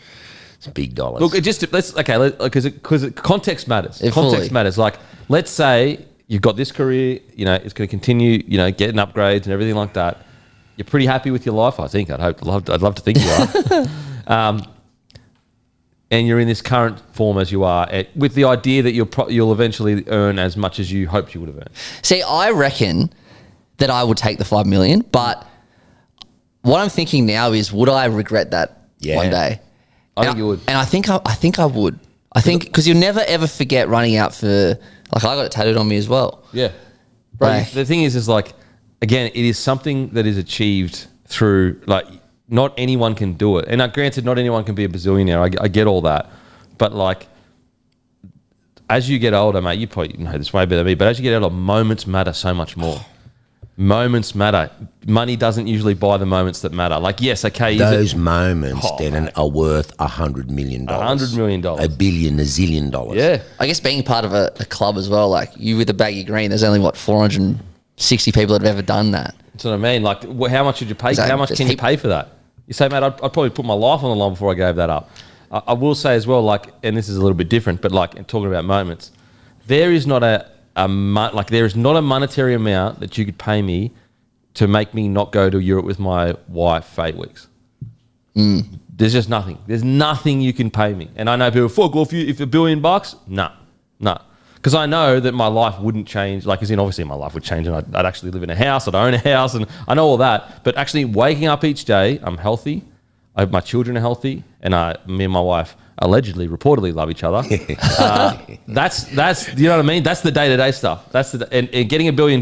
It's big dollars. Look, because context matters. Context matters. Like, let's say you've got this career, it's going to continue, getting upgrades and everything like that. You're pretty happy with your life, I think. I'd love to think you are. And you're in this current form as you are, with the idea that you'll eventually earn as much as you hoped you would have earned. See, I reckon that I would take the $5 million, but what I'm thinking now is, would I regret that one day? I think you would. And I think I would. I think because you'll never ever forget running out for, like, I got it tattooed on me as well. Yeah. Bro, Like- the thing is like, again, it is something that is achieved through, like, not anyone can do it. And granted, not anyone can be a bazillionaire. I get all that. But, like, as you get older, mate, you probably know this way better than me, but as you get older, moments matter so much more. Moments matter. Money doesn't usually buy the moments that matter. Like, yes, okay. Those moments, Denon, are worth $100 million. $100 million. $1 billion, $1 zillion. Yeah. I guess being part of a club as well, like you with the baggy green, there's only 460 people that have ever done that. That's what I mean. Like, how much would you pay? Exactly. How much can you pay for that? You say, mate, I'd probably put my life on the line before I gave that up. I will say as well, like, and this is a little bit different, but like, talking about moments, there is not there is not a monetary amount that you could pay me to make me not go to Europe with my wife for 8 weeks. There's just nothing. There's nothing you can pay me. And I know people, fuck off, if $1 billion, nah. Because I know that my life wouldn't change. Like, as in, obviously my life would change and I'd actually live in a house, I'd own a house, and I know all that. But actually waking up each day, I'm healthy, my children are healthy, and me and my wife reportedly love each other. That's you know what I mean? That's the day-to-day stuff. And getting $1 billion,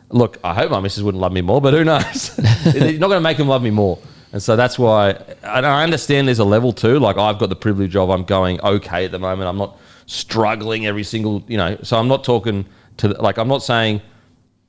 look, I hope my missus wouldn't love me more, but who knows? You're not going to make them love me more. And so that's why, and I understand there's a level too. Like, I've got the privilege of, I'm going okay at the moment. I'm not struggling every single, so I'm not talking I'm not saying,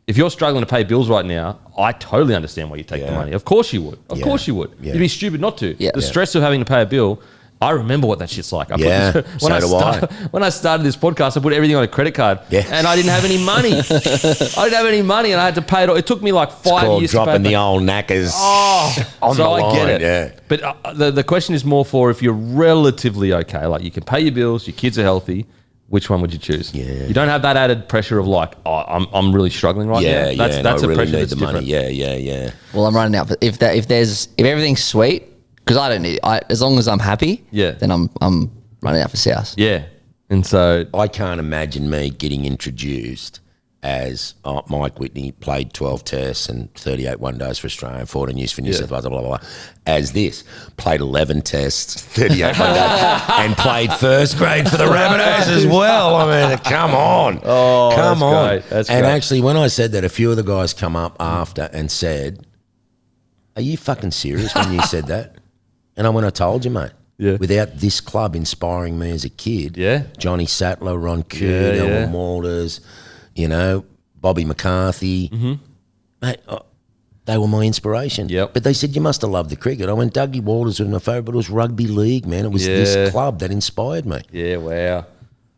if you're struggling to pay bills right now, I totally understand why you take the money. Of course you would. Of course you would. Yeah. You'd be stupid not to. Yeah. The stress of having to pay a bill, I remember what that shit's like. When I started this podcast, I put everything on a credit card, and I didn't have any money. And I had to pay it all. It took me like 5 years to pay dropping it. the old knackers on the line. I get it. Yeah. But the question is more for if you're relatively okay, like you can pay your bills, your kids are healthy, which one would you choose? Yeah. You don't have that added pressure of like, I'm really struggling right now. That's a pressure that's different. Yeah. Well, I'm running out. But if everything's sweet, because I don't need as long as I'm happy, then I'm running out for South. Yeah. And so I can't imagine me getting introduced as Mike Whitney played 12 tests and 38 one-days for Australia, 14 years for New South Wales, blah, blah, blah, as this, played 11 tests, 38 one-days, and played first grade for the Rabbitohs as well. I mean, come on. Come on. Great. That's and great. actually, when I said that, a few of the guys come up after and said, are you fucking serious when you said that? And I went, I told you, mate. Yeah. Without this club inspiring me as a kid, Johnny Sattler, Ron Coon, Elwyn Walters, Bobby McCarthy, mate, they were my inspiration. Yep. But they said, you must have loved the cricket. I went, Dougie Walters was my favourite, but it was rugby league, man. It was this club that inspired me. Yeah, wow.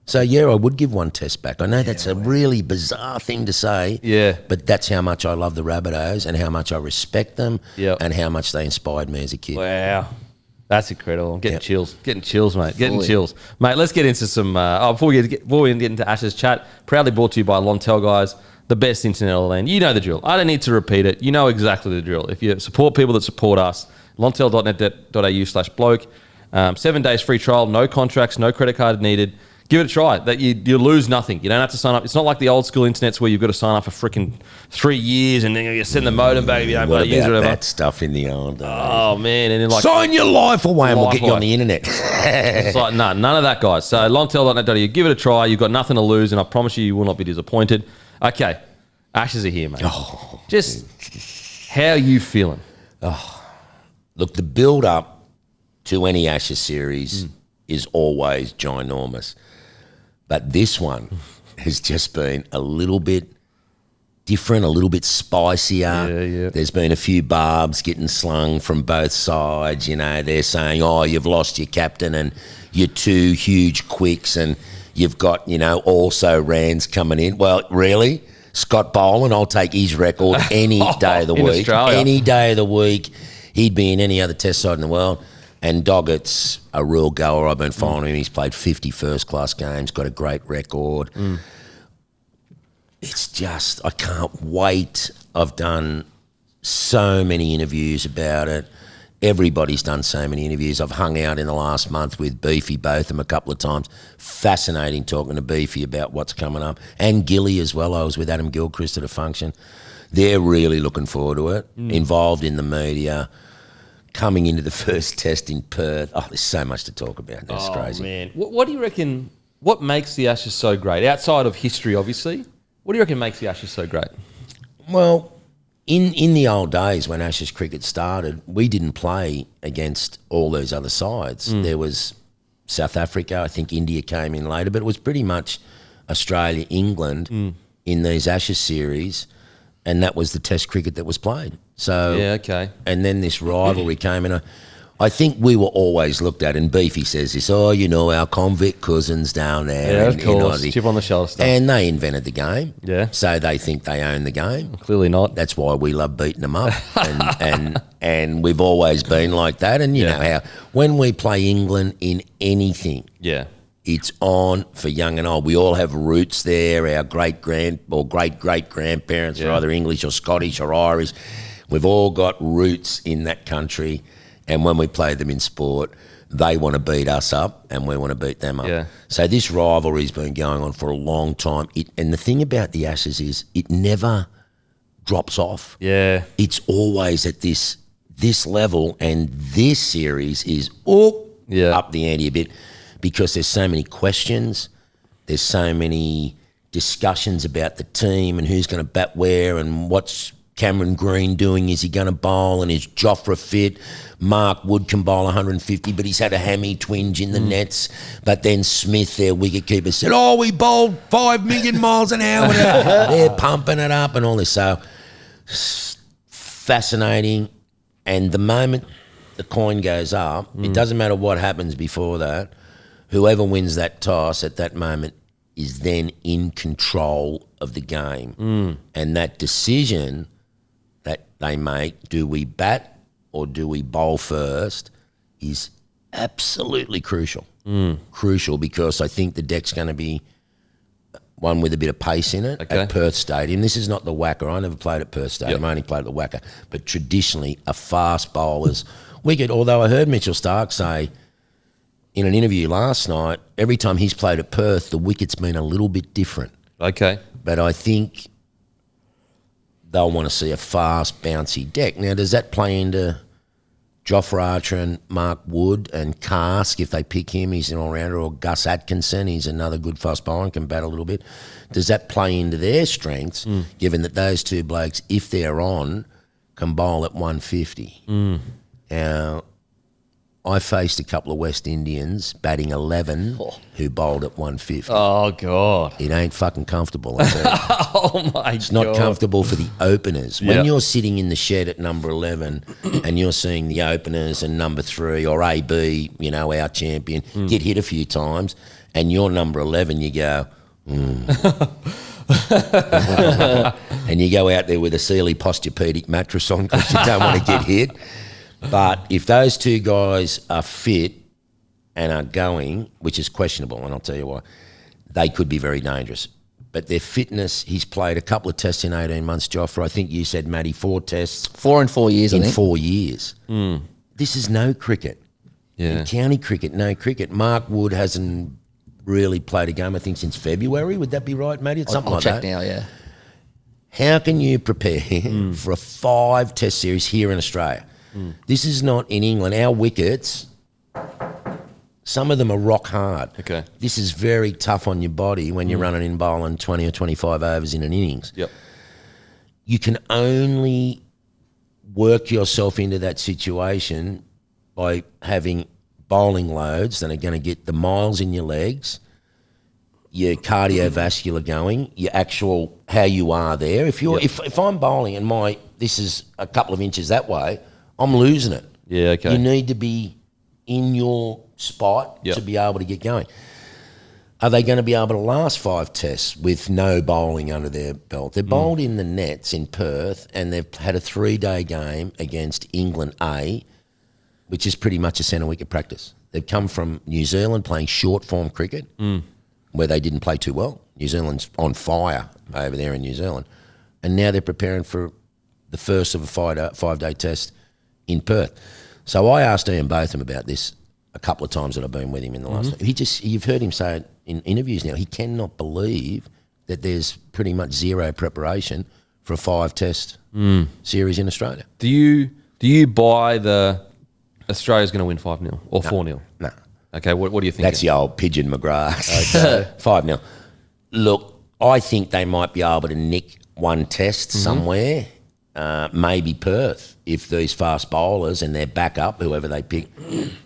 So, I would give one test back. I know that's a really bizarre thing to say, but that's how much I love the Rabbitohs and how much I respect them and how much they inspired me as a kid. Wow. That's incredible. I'm getting chills. Getting chills, mate. Getting chills. Mate, let's get into some... before we get into Ash's chat, proudly brought to you by Lontel, guys, the best internet on the land. You know the drill. I don't need to repeat it. You know exactly the drill. If you support people that support us, lontel.net.au/bloke. 7 days free trial, no contracts, no credit card needed. Give it a try. That you lose nothing. You don't have to sign up. It's not like the old school internets where you've got to sign up for freaking 3 years and then you send the modem back if you don't want to use it or whatever. That stuff in the old days? Oh, man. And then like, sign your life away and we'll get you on the internet. it's like, no, none of that, guys. So longtail.net.au, give it a try. You've got nothing to lose, and I promise you will not be disappointed. Okay. Ashes are here, mate. Oh, just how are you feeling? Look, the build-up to any Ashes series is always ginormous. But this one has just been a little bit different, a little bit spicier. Yeah. There's been a few barbs getting slung from both sides. You know, they're saying, oh, you've lost your captain and your two huge quicks and you've got, also Rands coming in. Well, really? Scott Boland, I'll take his record any day of the week. Australia. Any day of the week. He'd be in any other test side in the world. And Doggett's a real goer. I've been following him. He's played 50 first-class games, got a great record. It's just, I can't wait. I've done so many interviews about it. Everybody's done so many interviews. I've hung out in the last month with Beefy, Botham, a couple of times. Fascinating talking to Beefy about what's coming up. And Gilly as well. I was with Adam Gilchrist at a function. They're really looking forward to it. Involved in the media. Coming into the first test in Perth. Oh, there's so much to talk about. That's crazy. Man. What do you reckon, what makes the Ashes so great? Outside of history, obviously, what do you reckon makes the Ashes so great? Well, in the old days when Ashes cricket started, we didn't play against all those other sides. There was South Africa, I think India came in later, but it was pretty much Australia, England in these Ashes series, and that was the test cricket that was played. So Yeah, okay. And then this rivalry came in. I think we were always looked at, and Beefy says this, our convict cousins down there. Yeah, in of course. Aussie. Chip on the shoulder stuff. And they invented the game. Yeah. So they think they own the game. Clearly not. That's why we love beating them up. and we've always been like that. And you know how when we play England in anything, it's on for young and old. We all have roots there. Our great-great-grandparents are either English or Scottish or Irish. We've all got roots in that country. And when we play them in sport, they want to beat us up and we want to beat them up. Yeah. So this rivalry's been going on for a long time. And the thing about the Ashes is it never drops off. Yeah. It's always at this level, and this series is up the ante a bit because there's so many questions, there's so many discussions about the team and who's going to bat where and what's Cameron Green doing? Is he going to bowl? And is Jofra fit? Mark Wood can bowl 150, but he's had a hammy twinge in the nets. But then Smith, their wicketkeeper, said, we bowled 5 million miles an hour. They're pumping it up and all this. So fascinating. And the moment the coin goes up, it doesn't matter what happens before that. Whoever wins that toss at that moment is then in control of the game. And that decision that they make, do we bat or do we bowl first, is absolutely crucial. Crucial because I think the deck's going to be one with a bit of pace in it at Perth Stadium. This is not the Wacker. I never played at Perth Stadium. I only played at the Wacker. But traditionally, a fast bowler's wicket, although I heard Mitchell Stark say in an interview last night, every time he's played at Perth, the wicket's been a little bit different. Okay. But I think they'll want to see a fast, bouncy deck. Now, does that play into Jofra Archer and Mark Wood and Karsk, if they pick him, he's an all-rounder, or Gus Atkinson, he's another good fast bowler and can bat a little bit. Does that play into their strengths, given that those two blokes, if they're on, can bowl at 150? Now, I faced a couple of West Indians batting 11 who bowled at 150. Oh, God. It ain't fucking comfortable. I tell you. Oh, my God. It's not comfortable for the openers. When you're sitting in the shed at number 11 and you're seeing the openers and number 3 or AB, our champion, get hit a few times, and you're number 11, you go, and you go out there with a Sealy Posturepedic mattress on because you don't want to get hit. But if those two guys are fit and are going, which is questionable, and I'll tell you why, they could be very dangerous. But their fitness, he's played a couple of tests in 18 months, Jofra. I think you said, Matty, 4 tests. 4 in 4 years, I think. In 4 years. This is no cricket. Yeah. In county cricket, no cricket. Mark Wood hasn't really played a game, I think, since February. Would that be right, Matty? It's something I'll like check that. now, yeah. How can you prepare for a 5-test series here in Australia? This is not in England. Our wickets, some of them are rock hard. Okay. This is very tough on your body when you're running in bowling 20 or 25 overs in an innings. Yep. You can only work yourself into that situation by having bowling loads that are going to get the miles in your legs, your cardiovascular going, your actual how you are there. If you're if I'm bowling and this is a couple of inches that way, I'm losing it. Yeah, okay. You need to be in your spot to be able to get going. Are they going to be able to last 5 tests with no bowling under their belt? They're bowled in the nets in Perth, and they've had a 3-day game against England A, which is pretty much a centre wicket practice. They've come from New Zealand playing short form cricket, where they didn't play too well. New Zealand's on fire over there in New Zealand. And now they're preparing for the first of a 5-day test in Perth. So I asked Ian Botham about this a couple of times that I've been with him in the last. You've heard him say it in interviews now. He cannot believe that there's pretty much zero preparation for a 5-test series in Australia. Do you buy the Australia's going to win 5-0 or 4-0? No. Okay, what do you think? That's the old pigeon McGrath. 5-0. Look, I think they might be able to nick one test somewhere, maybe Perth, if these fast bowlers and their backup, whoever they pick,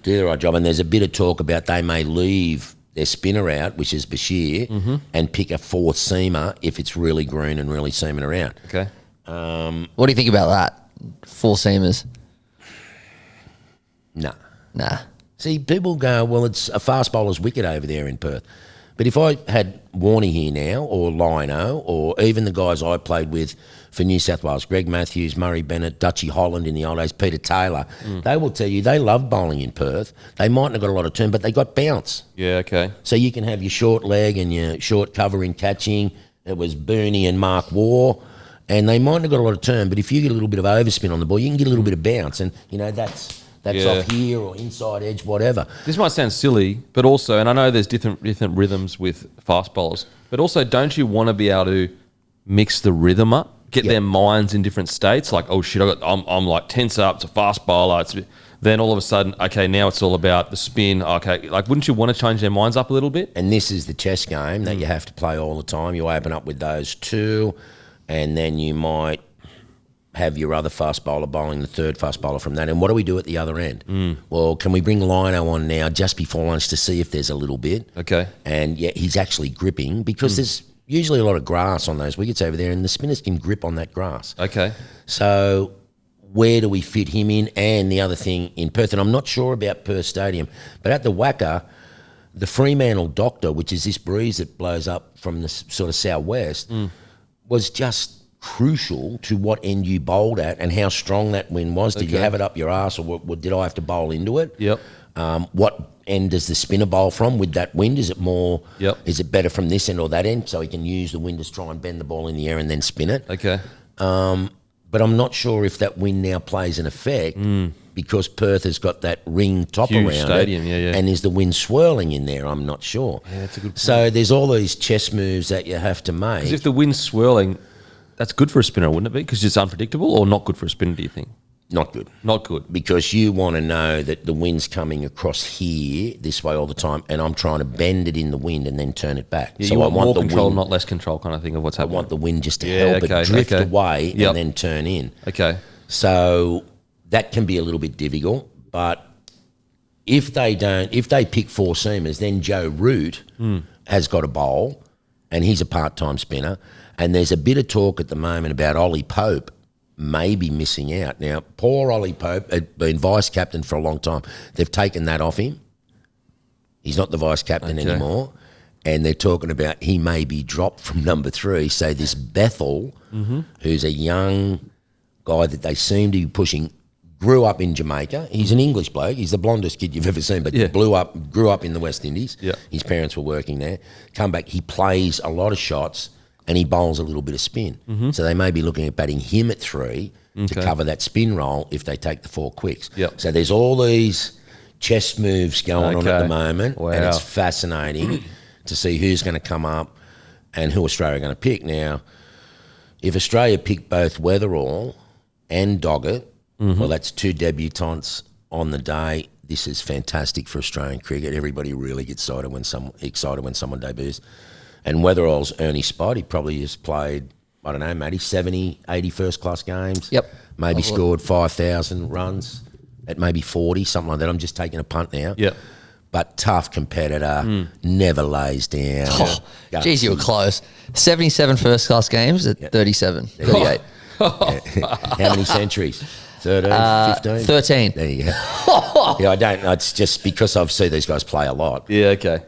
do the right job. And there's a bit of talk about they may leave their spinner out, which is Bashir, and pick a 4-seamer if it's really green and really seaming around. Okay. What do you think about that? 4-seamers? Nah. See, people go, well, it's a fast bowler's wicket over there in Perth. But if I had Warney here now, or Lino, or even the guys I played with for New South Wales, Greg Matthews, Murray Bennett, Dutchy Holland in the old days, Peter Taylor, they will tell you they love bowling in Perth. They mightn't have got a lot of turn, but they got bounce. Yeah, okay. So you can have your short leg and your short cover in catching. It was Booney and Mark Waugh, and they mightn't have got a lot of turn, but if you get a little bit of overspin on the ball, you can get a little bit of bounce, and, that's off here or inside edge, whatever. This might sound silly, but also, and I know there's different rhythms with fast bowlers, but also don't you want to be able to mix the rhythm up, get their minds in different states? Like, oh shit, I'm like tense up, it's a fast bowler. Then all of a sudden, okay, now it's all about the spin. Okay, like wouldn't you want to change their minds up a little bit? And this is the chess game that you have to play all the time. You open up with those two, and then you might have your other fast bowler bowling the third fast bowler from that. And what do we do at the other end? Well, can we bring Lino on now just before lunch to see if there's a little bit? Okay. And he's actually gripping because there's usually a lot of grass on those wickets over there, and the spinners can grip on that grass. Okay. So where do we fit him in? And the other thing in Perth, and I'm not sure about Perth Stadium, but at the Wacker, the Fremantle Doctor, which is this breeze that blows up from the sort of southwest, was just crucial to what end you bowled at and how strong that wind was. Did you have it up your arse, or did I have to bowl into it? Yep. What end does the spinner bowl from with that wind? Is it more? Yep. Is it better from this end or that end, so he can use the wind to try and bend the ball in the air and then spin it? Okay. But I'm not sure if that wind now plays an effect because Perth has got that ring top Huge around stadium, it. And is the wind swirling in there? I'm not sure. Yeah, that's a good point. So there's all these chess moves that you have to make. Because if the wind's swirling, that's good for a spinner, wouldn't it be? Because it's unpredictable, or not good for a spinner, do you think? Not good. Not good. Because you want to know that the wind's coming across here this way all the time, and I'm trying to bend it in the wind and then turn it back. Yeah, so you want more the control, wind, not less control kind of thing of what's I happening. want the wind just to help it drift away and then turn in. Okay. So that can be a little bit difficult, but if they pick 4-seamers, then Joe Root has got a bowl, and he's a part-time spinner, and there's a bit of talk at the moment about Ollie Pope may be missing out. Now, poor Ollie Pope had been vice-captain for a long time. They've taken that off him. He's not the vice-captain anymore, and they're talking about he may be dropped from number 3. So this Bethel, who's a young guy that they seem to be pushing, grew up in Jamaica. He's an English bloke. He's the blondest kid you've ever seen, but grew up in the West Indies. Yeah. His parents were working there. Come back, he plays a lot of shots, and he bowls a little bit of spin. So they may be looking at batting him at 3 to cover that spin roll if they take the 4 quicks. So there's all these chess moves going on at the moment, and it's fascinating to see who's going to come up and who Australia are going to pick. Now, if Australia pick both Weatherall and Doggett, well, that's 2 debutants on the day. This is fantastic for Australian cricket. Everybody really gets excited when someone debuts. And Weatherall's Ernie Spot, he probably has played, I don't know, maybe 70, 80 first-class games. Yep. Maybe scored 5,000 runs at maybe 40, something like that. I'm just taking a punt now. Yep. But tough competitor, never lays down. Oh, geez, you were close. 77 first-class games at 37, 38. How many centuries? 13, 15? 13. There you go. Yeah, I don't know. It's just because I've seen these guys play a lot. Yeah, okay.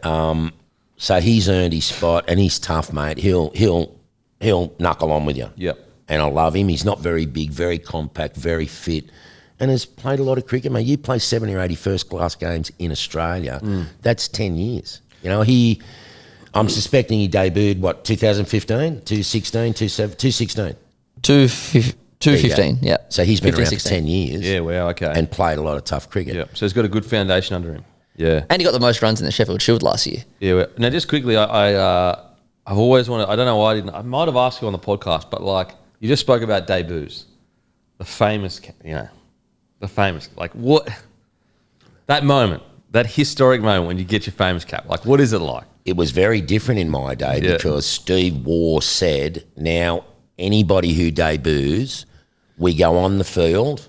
So he's earned his spot, and he's tough, mate. He'll knuckle on with you. Yep. And I love him. He's not very big, very compact, very fit, and has played a lot of cricket, mate. You play 70 or 80 first-class games in Australia, that's 10 years. You know, I'm suspecting he debuted, 2015, 2016, 2016? 215, yeah. So he's been 15, around 16. for 10 years. Yeah, wow, okay. And played a lot of tough cricket. Yeah, so he's got a good foundation under him. Yeah. And he got the most runs in the Sheffield Shield last year. Yeah. Well, now, just quickly, I've always wanted, I don't know why I didn't, I might have asked you on the podcast, but like, you just spoke about debuts. The famous, like what, that moment, that historic moment when you get your famous cap, like what is it like? It was very different in my day because Steve Waugh said, now anybody who debuts, we go on the field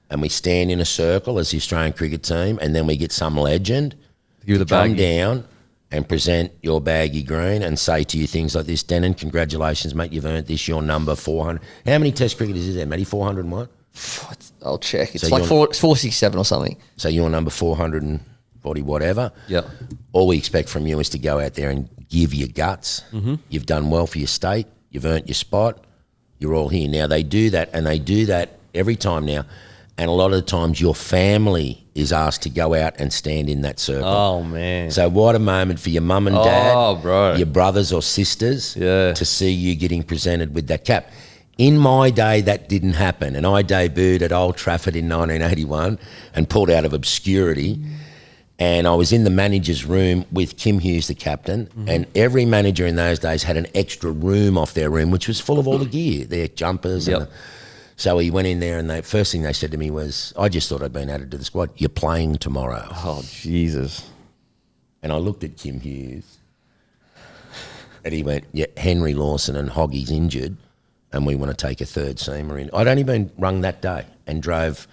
and we stand in a circle as the Australian cricket team, and then we get some legend You the to come baggy. down and present your baggy green and say to you things like this: Denon, congratulations, mate, you've earned this, your number 400. How many test cricketers is there, Matty? 401? I'll check. It's So like you're- 467 or something. So you're number 440 whatever. Yeah. All we expect from you is to go out there and give your guts. You've done well for your state. You've earned your spot. You're all here. Now, they do that, and they do that every time now. And a lot of the times your family is asked to go out and stand in that circle. Oh, man. So what a moment for your mum and dad, Oh, bro. your brothers or sisters, Yeah. to see you getting presented with that cap. In my day, that didn't happen, and I debuted at Old Trafford in 1981 and pulled out of obscurity. And I was in the manager's room with Kim Hughes, the captain, and every manager in those days had an extra room off their room, which was full of all the gear, their jumpers. Yep. And so he went in there, and the first thing they said to me was, I just thought I'd been added to the squad. You're playing tomorrow. Oh, Jesus. And I looked at Kim Hughes, and he went, yeah, Henry Lawson and Hoggy's injured, and we want to take a third seamer in. I'd only been rung that day and drove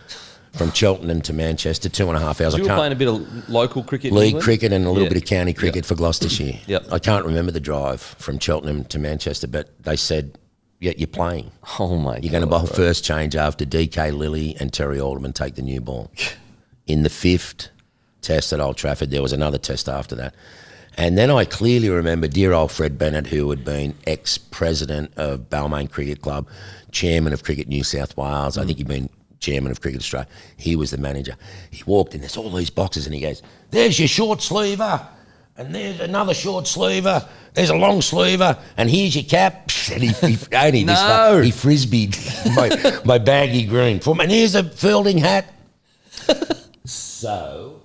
from Cheltenham to Manchester, 2.5 hours. So you were playing a bit of local cricket in League England? cricket and a little Yeah. bit of county cricket for Gloucestershire. Yep. I can't remember the drive from Cheltenham to Manchester, but they said, yeah, you're playing. Oh, my God. You're going to bowl first change after DK Lilly and Terry Alderman take the new ball. In the 5th test at Old Trafford, there was another test after that. And then I clearly remember dear old Fred Bennett, who had been ex-president of Balmain Cricket Club, chairman of Cricket New South Wales. I think he'd been chairman of Cricket Australia. He was the manager. He walked in, there's all these boxes, and he goes, there's your short sleever, and there's another short sleever, there's a long sleever, and here's your cap. And he only this No. he frisbeed my baggy green for me, and here's a fielding hat. So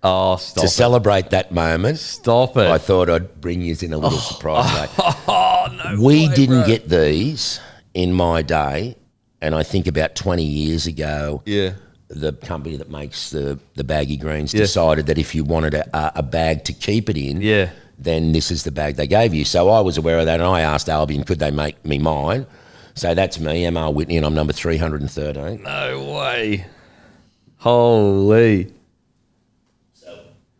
Oh, stop to it. celebrate that moment, Stop it. I thought I'd bring you in a little surprise. Mate. Oh, no We way, didn't bro. get these in my day, and I think about 20 years ago, Yeah. the company that makes the baggy greens decided that if you wanted a bag to keep it in, Yeah. then this is the bag they gave you. So I was aware of that, and I asked Albion, could they make me mine? So that's me, MR Whitney, and I'm number 313. No way. Holy.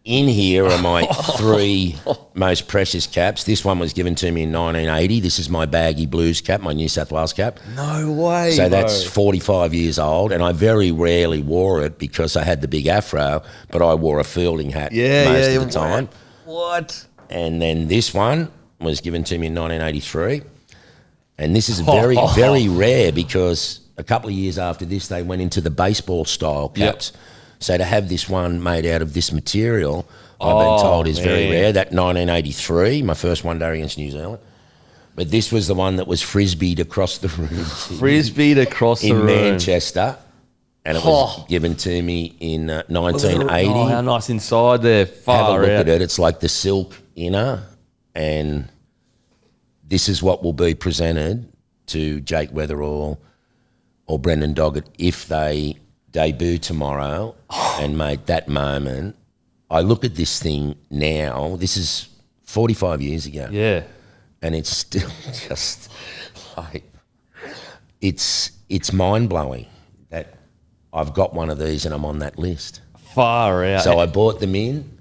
In here are my 3 most precious caps. This one was given to me in 1980. This is my baggy blues cap, my New South Wales cap. No way. So bro. that's 45 years old, and I very rarely wore it because I had the big afro, but I wore a fielding hat most of the time. What? And then this one was given to me in 1983. And this is very, very rare because a couple of years after this, they went into the baseball style caps. So to have this one made out of this material, I've been told is very man. rare. That 1983, my first one day against New Zealand. But this was the one that was frisbeed across the room. Frisbeed across the in room. Manchester. And it was given to me in 1980. Oh, how nice inside there. Far Have a look out. at it. It's like the silk inner, and this is what will be presented to Jake Weatherall or Brendan Doggett if they debut tomorrow. And, mate, that moment, I look at this thing now, this is 45 years ago. Yeah. And it's still just like, it's mind-blowing that I've got one of these and I'm on that list. Far out. So I bought them in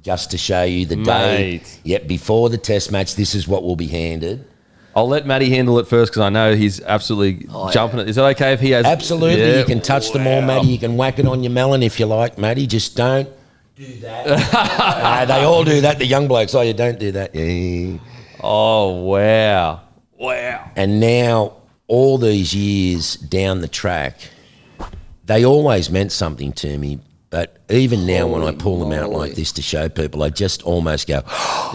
just to show you the day. Mate. Yep, before the test match, this is what will be handed. I'll let Matty handle it first because I know he's absolutely jumping it. Is that okay if he has? Absolutely. Yeah. You can touch them all, Matty. You can whack it on your melon if you like, Matty. Just don't do that. They all do that, the young blokes. Oh, you don't do that. Yeah. Oh, wow. Wow. And now, all these years down the track, they always meant something to me. But even now, when I pull them out like this to show people, I just almost go,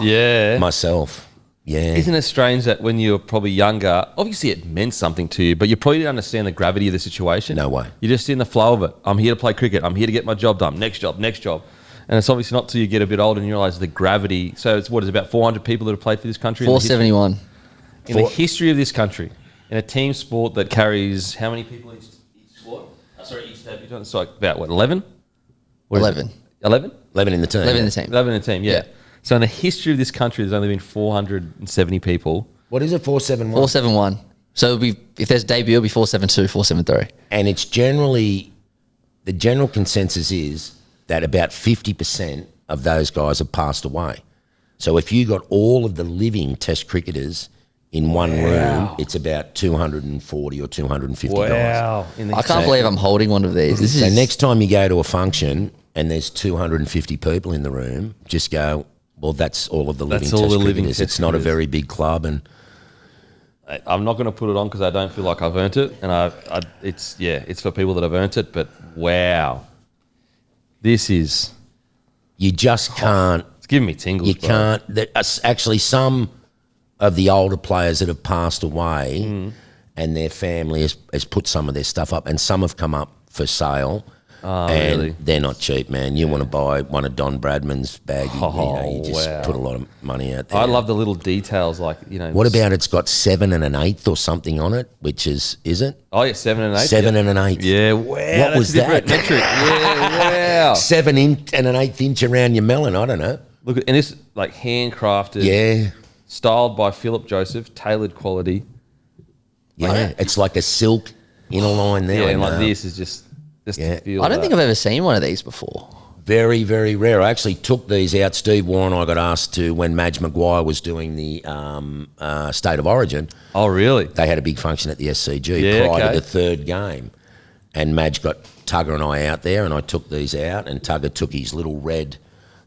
Yeah. myself. Yeah. Isn't it strange that when you were probably younger, obviously it meant something to you, but you probably didn't understand the gravity of the situation? No way. You're just in the flow of it. I'm here to play cricket. I'm here to get my job done. Next job, next job. And it's obviously not till you get a bit older and you realise the gravity. So it's what is about 400 people that have played for this country? 471. In the history of this country, in a team sport that carries how many people each squad? Each debutant. It's like about what, 11? 11. 11? 11 in the team. 11 in the team. 11 in the team, yeah. Yeah. So in the history of this country, there's only been 470 people. What is it, 471? 471. So it'll be, if there's debut, it'll be 472, 473. And it's generally, the general consensus is that about 50% of those guys have passed away. So if you got all of the living test cricketers in one room, it's about 240 or 250 guys. I can't believe I'm holding one of these. This So is next time you go to a function and there's 250 people in the room, just go, well, that's all of the living That's all test the living cricketers. test It's not a cricketers. very big club, and I'm not going to put it on because I don't feel like I've earned it, and it's for people that have earned it. But wow, this is you just can't. it's giving me tingles. You bro. can't. Actually, some of the older players that have passed away and their family has put some of their stuff up, and some have come up for sale. And really? they're not cheap, man. You want to buy one of Don Bradman's baggy, you just wow. put a lot of money out there. I love the little details, like What about it's got 7 1/8 or something on it, which is it? Oh yeah, 7 and 8. 7 yeah. 1/8. Yeah, wow. What was that? Metric. Yeah, wow. 7 1/8 inch around your melon. I don't know. Look, and this like handcrafted, Yeah, styled by Philip Joseph, tailored quality. yeah. It's like a silk inner line there. Yeah, I and like know. this is just Yeah. to feel. I don't think I've ever seen one of these before. Very, very rare. I actually took these out. Steve Warren, I got asked to, when Madge Maguire was doing the State of Origin, Oh really? they had a big function at the SCG Yeah, prior okay. to the third game. And Madge got Tugger and I out there, and I took these out, and Tugger took his little red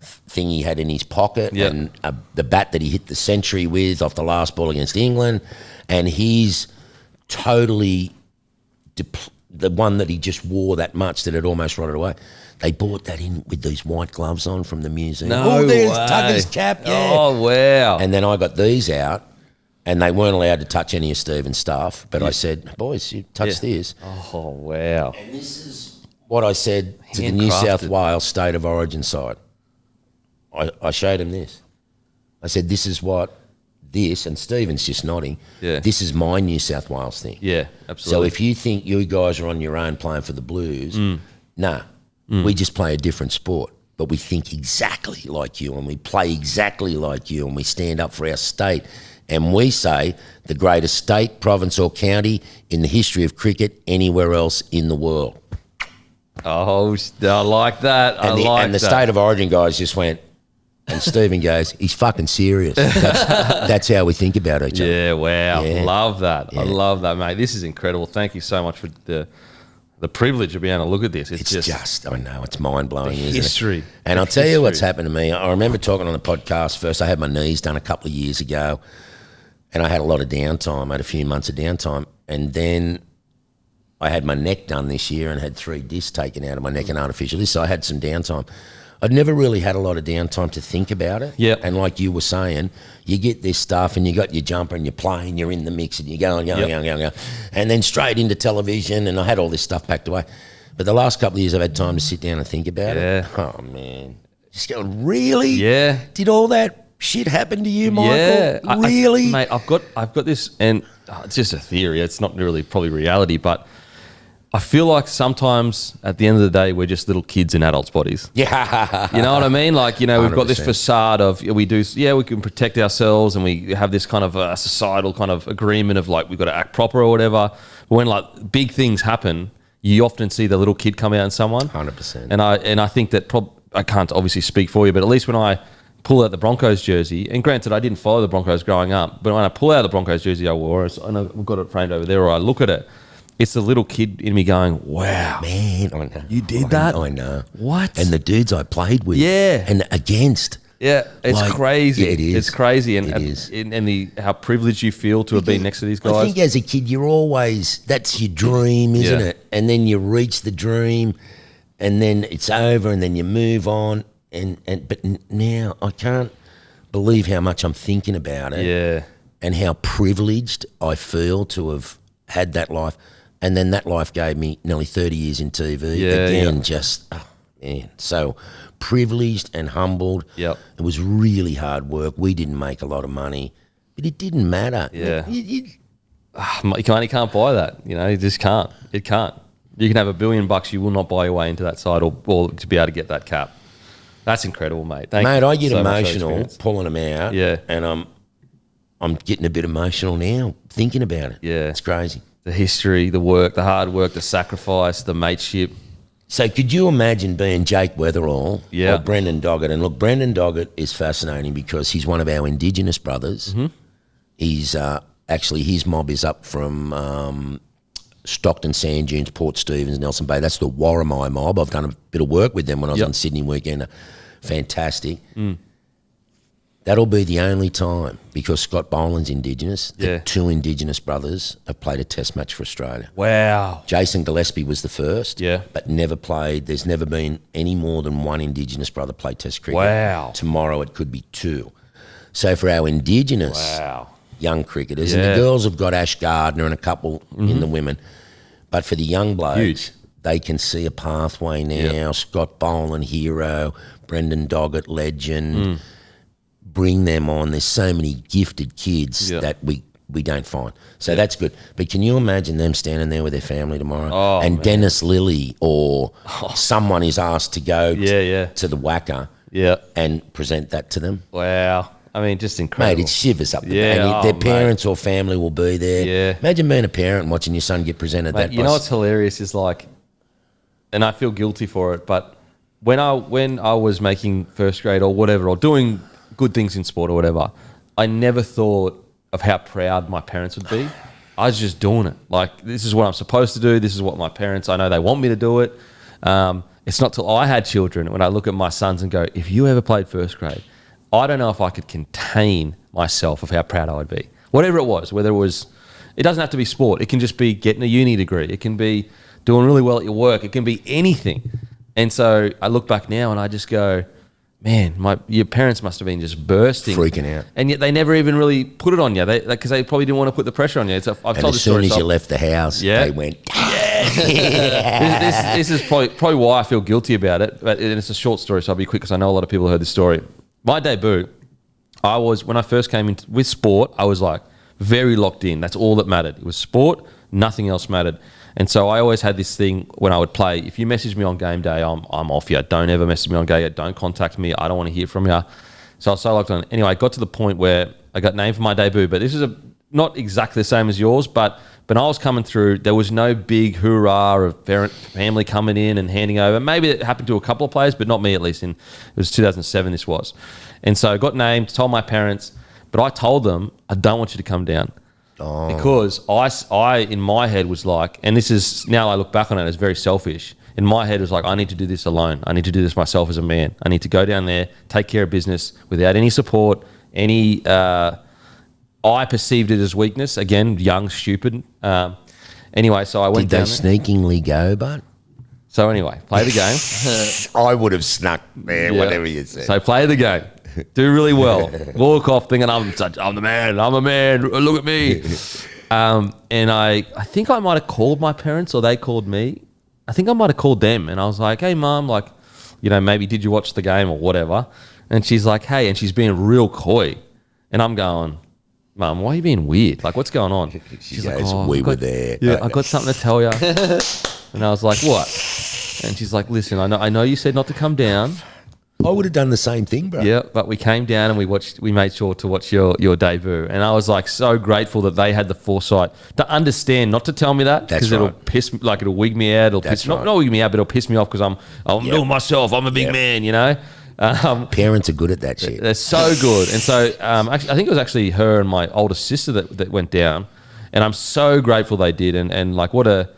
thing he had in his pocket Yep. and the bat that he hit the century with off the last ball against England, and he's totally the one that he just wore that much that it almost rotted away. They bought that in with these white gloves on from the museum. No there's way. Tugger's cap, yeah. Oh wow. And then I got these out, and they weren't allowed to touch any of Stephen's stuff. But I said, boys, you touch this. Oh wow. And this is what I said to the New Handcrafted. South Wales State of Origin side. I showed him this. I said, this is what this, and Stephen's just nodding, Yeah. this is my New South Wales thing. Yeah, So absolutely. if you think you guys are on your own playing for the Blues, nah, we just play a different sport. But we think exactly like you, and we play exactly like you, and we stand up for our state. And we say the greatest state, province or county in the history of cricket anywhere else in the world. Oh, I like that. And the State of Origin guys just went, and Stephen goes, he's fucking serious. That's how we think about each other. Yeah, wow. Yeah. Love that. I Yeah. love that, mate. This is incredible. Thank you so much for the privilege of being able to look at this. It's just, I know, it's mind-blowing, isn't history. it? And The I'll tell you what's history. happened to me. I remember talking on the podcast first. I had my knees done a couple of years ago, and I had a lot of downtime. I had a few months of downtime. And then I had my neck done this year and had 3 discs taken out of my neck and artificial discs, so I had some downtime. I'd never really had a lot of downtime to think about it. Yep. And like you were saying, you get this stuff and you got your jumper and you're playing, you're in the mix and you're going. And then straight into television, and I had all this stuff packed away. But the last couple of years I've had time to sit down and think about Yeah. it. Oh, man. Just going, really? Yeah. Did all that shit happened to you, Michael? Yeah, Really? mate. I've got this, and it's just a theory. It's not really probably reality, but I feel like sometimes at the end of the day, we're just little kids in adults' bodies. Yeah. You know what I mean? Like, you know, we've got this 100%. facade of we can protect ourselves, and we have this kind of societal kind of agreement of like we've got to act proper or whatever. But when like big things happen, you often see the little kid come out in someone. 100%. And I think that I can't obviously speak for you, but at least when I pull out the Broncos jersey, and granted I didn't follow the Broncos growing up, but when I pull out the Broncos jersey I wore, and I've got it framed over there, or I look at it, it's the little kid in me going, wow, Man, I know. you did that? I know. What? And the dudes I played with. Yeah. And against. Yeah, it's Like, crazy. yeah, it is. It's crazy, and It is. and how privileged you feel to have been next to these guys. I think as a kid, you're always, that's your dream, isn't Yeah. it? And then you reach the dream, and then it's over, and then you move on. But now I can't believe how much I'm thinking about it. Yeah. And how privileged I feel to have had that life. And then that life gave me nearly 30 years in TV. Yeah, Again, yeah. just, oh, man, so privileged and humbled. Yep. It was really hard work. We didn't make a lot of money, but it didn't matter. Yeah. You You can't buy that. You know, you just can't. It can't. You can have $1 billion, you will not buy your way into that side or to be able to get that cap. That's incredible, mate. Thank Mate, you I get so much for that emotional experience. pulling them out. Yeah. And I'm getting a bit emotional now thinking about it. Yeah. It's crazy. The history, the work, the hard work, the sacrifice, the mateship. So could you imagine being Jake Weatherall Yeah. or Brendan Doggett? And look, Brendan Doggett is fascinating because he's one of our Indigenous brothers. Mm-hmm. He's actually, his mob is up from Stockton, Sand Dunes, Port Stephens, Nelson Bay. That's the Warramai mob. I've done a bit of work with them when I was Yep. on Sydney Weekend. Fantastic. That'll be the only time, because Scott Boland's Indigenous, that Yeah. 2 Indigenous brothers have played a test match for Australia. Wow. Jason Gillespie was the first, Yeah. but never played. There's never been any more than 1 Indigenous brother play test cricket. Wow. Tomorrow it could be 2. So for our Indigenous Wow. young cricketers, and Yeah. the girls have got Ash Gardner and a couple in the women, but for the young blokes, Huge. they can see a pathway now. Yep. Scott Boland, hero, Brendan Doggett, legend. Bring them on. There's so many gifted kids Yep. that we don't find. So that's good. But can you imagine them standing there with their family tomorrow? Oh, and man. Dennis Lilly or someone is asked to go Yeah. to the Wacker Yeah. and present that to them. Wow. I mean, just incredible. Mate, it shivers up the Yeah, back. oh, Their mate. parents or family will be there. Yeah. Imagine being a parent and watching your son get presented Mate, that. you know what's hilarious is like, and I feel guilty for it, but when I was making first grade or whatever, or doing good things in sport or whatever, I never thought of how proud my parents would be. I was just doing it. Like, this is what I'm supposed to do. This is what my parents, I know they want me to do it. It's not till I had children when I look at my sons and go, if you ever played first grade, I don't know if I could contain myself of how proud I would be. Whatever it was, whether it was, it doesn't have to be sport. It can just be getting a uni degree. It can be doing really well at your work. It can be anything. And so I look back now and I just go, man, your parents must have been just bursting. Freaking out. And yet they never even really put it on you because they probably didn't want to put the pressure on you. I've And told as this soon story. as so you left the house, Yeah. they went, this is probably why I feel guilty about it. But it's a short story, so I'll be quick because I know a lot of people heard this story. My debut, when I first came in with sport, I was like very locked in. That's all that mattered. It was sport, nothing else mattered. And so I always had this thing when I would play, if you message me on game day, I'm off you. Don't ever message me on game day. Don't contact me. I don't want to hear from you. So I was so locked on. Anyway, I got to the point where I got named for my debut, but this is not exactly the same as yours, but when I was coming through, there was no big hoorah of family coming in and handing over. Maybe it happened to a couple of players, but not me at least. It was 2007 this was. And so I got named, told my parents, but I told them, I don't want you to come down. Because I in my head was like, and this is, now I look back on it as very selfish. In my head it was like, I need to do this alone. I need to do this myself as a man. I need to go down there, take care of business without any support, any, I perceived it as weakness. Again, young, stupid. Anyway, so I went did they down there. sneakingly go, bud? So anyway, play the game. I would have snuck there, Yeah. whatever you said. So play the game. Do really well. Walk off thinking I'm the man. I'm a man. Look at me. And I think I might have called my parents or they called me. I think I might have called them and I was like, hey, Mum, like maybe did you watch the game or whatever? And she's like, hey, and she's being real coy. And I'm going, Mum, why are you being weird? Like, what's going on? She goes, we were there. Yeah, I got something to tell you. And I was like, what? And she's like, listen, I know you said not to come down. I would have done the same thing, bro. Yeah, but we came down and we made sure to watch your debut. And I was like so grateful that they had the foresight to understand not to tell me that, because it'll piss, like it'll wig me out. Not wig me out, but it'll piss me off because I'm doing myself. I'm a big man, you know. Parents are good at that shit. They're so good. And so actually, I think it was actually her and my older sister that went down, and I'm so grateful they did. And like what a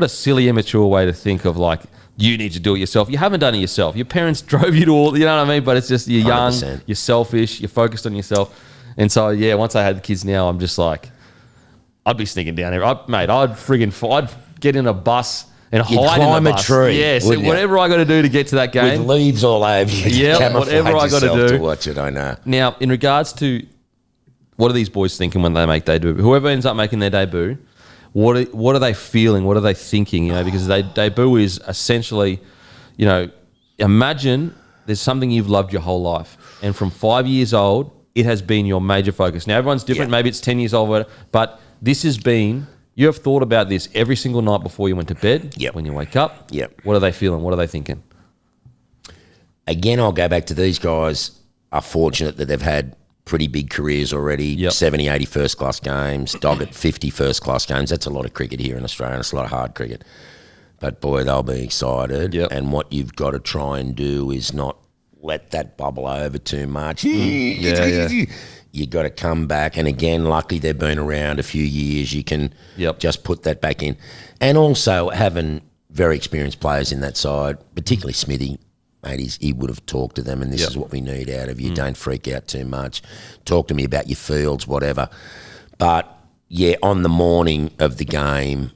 silly, immature way to think of, like, you need to do it yourself. You haven't done it yourself. Your parents drove you to all, you know what I mean? But it's just, you're young, 100%. You're selfish, you're focused on yourself. And so, yeah, once I had the kids now, I'm just like, I'd be sneaking down there. I'd get in a bus and hide in the bus. Climb a tree. Yeah, so whatever I got to do to get to that game. With leaves all over you. Yeah, whatever I got to do to watch it, I know. Now, in regards to what are these boys thinking when they make debut? Whoever ends up making their debut, what are they feeling? What are they thinking? You know, because their debut is essentially, you know, imagine there's something you've loved your whole life, and from 5 years old, it has been your major focus. Now, everyone's different. Maybe it's 10 years old, but this has been, you have thought about this every single night before you went to bed, when you wake up. What are they feeling? What are they thinking? Again, I'll go back to these guys are fortunate that they've had pretty big careers already, 70, 80 first-class games, dog at 50 first-class games. That's a lot of cricket here in Australia, and it's a lot of hard cricket. But, boy, they'll be excited. And what you've got to try and do is not let that bubble over too much. You got to come back. And, again, luckily they've been around a few years. You can just put that back in. And also having very experienced players in that side, particularly Smithy. Mate, he would have talked to them, and this is what we need out of you. Don't freak out too much. Talk to me about your fields, whatever. But, yeah, on the morning of the game,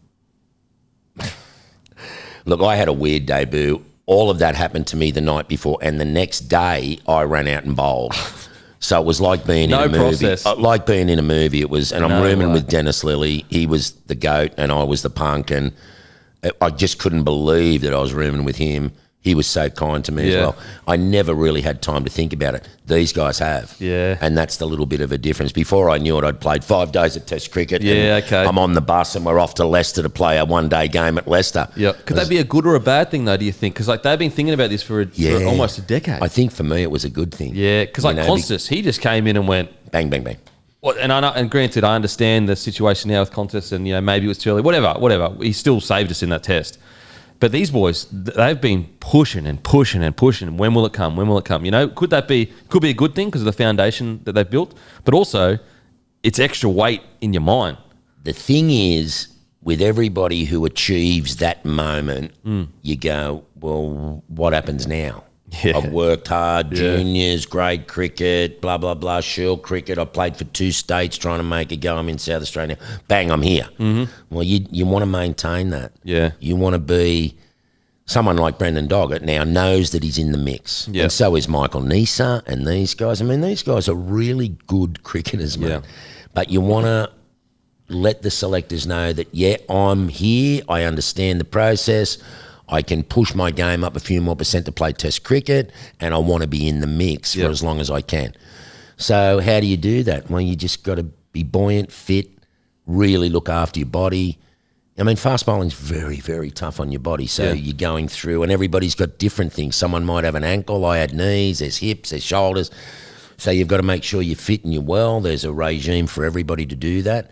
look, I had a weird debut. All of that happened to me the night before, and the next day I ran out and bowled. So it was like being in a movie. Like being in a movie. It was, and I'm rooming with Dennis Lilly. He was the GOAT, and I was the punk, and I just couldn't believe that I was rooming with him. He was so kind to me as well. I never really had time to think about it. These guys have. And that's the little bit of a difference. Before I knew it, I'd played 5 days of Test cricket. I'm on the bus and we're off to Leicester to play a one-day game at Leicester. Could that be a good or a bad thing, though, do you think? Because like they've been thinking about this for almost a decade. I think for me it was a good thing. Because like Constance, he just came in and went... Bang, bang, bang. Well, and granted, I understand the situation now with Constance, and, you know, maybe it was too early. Whatever. He still saved us in that test. But these boys, they've been pushing and pushing and pushing. When will it come? When will it come? You know, could be a good thing because of the foundation that they've built, but also it's extra weight in your mind. The thing is, with everybody who achieves that moment, you go, well, what happens now? I've worked hard, juniors, grade cricket, blah, blah, blah, Shield cricket. I played for 2 states trying to make a go. I'm in South Australia. Bang, I'm here. Well, you want to maintain that. You want to be someone like Brendan Doggett now knows that he's in the mix. And so is Michael Neser and these guys. I mean, these guys are really good cricketers, man. But you want to let the selectors know that, I'm here. I understand the process. I can push my game up a few more % to play Test cricket, and I want to be in the mix for as long as I can. So how do you do that? Well, you just got to be buoyant, fit, really look after your body. I mean, fast bowling's very, very tough on your body. So you're going through, and everybody's got different things. Someone might have an ankle. I had knees. There's hips. There's shoulders. So you've got to make sure you're fit and you're well. There's a regime for everybody to do that.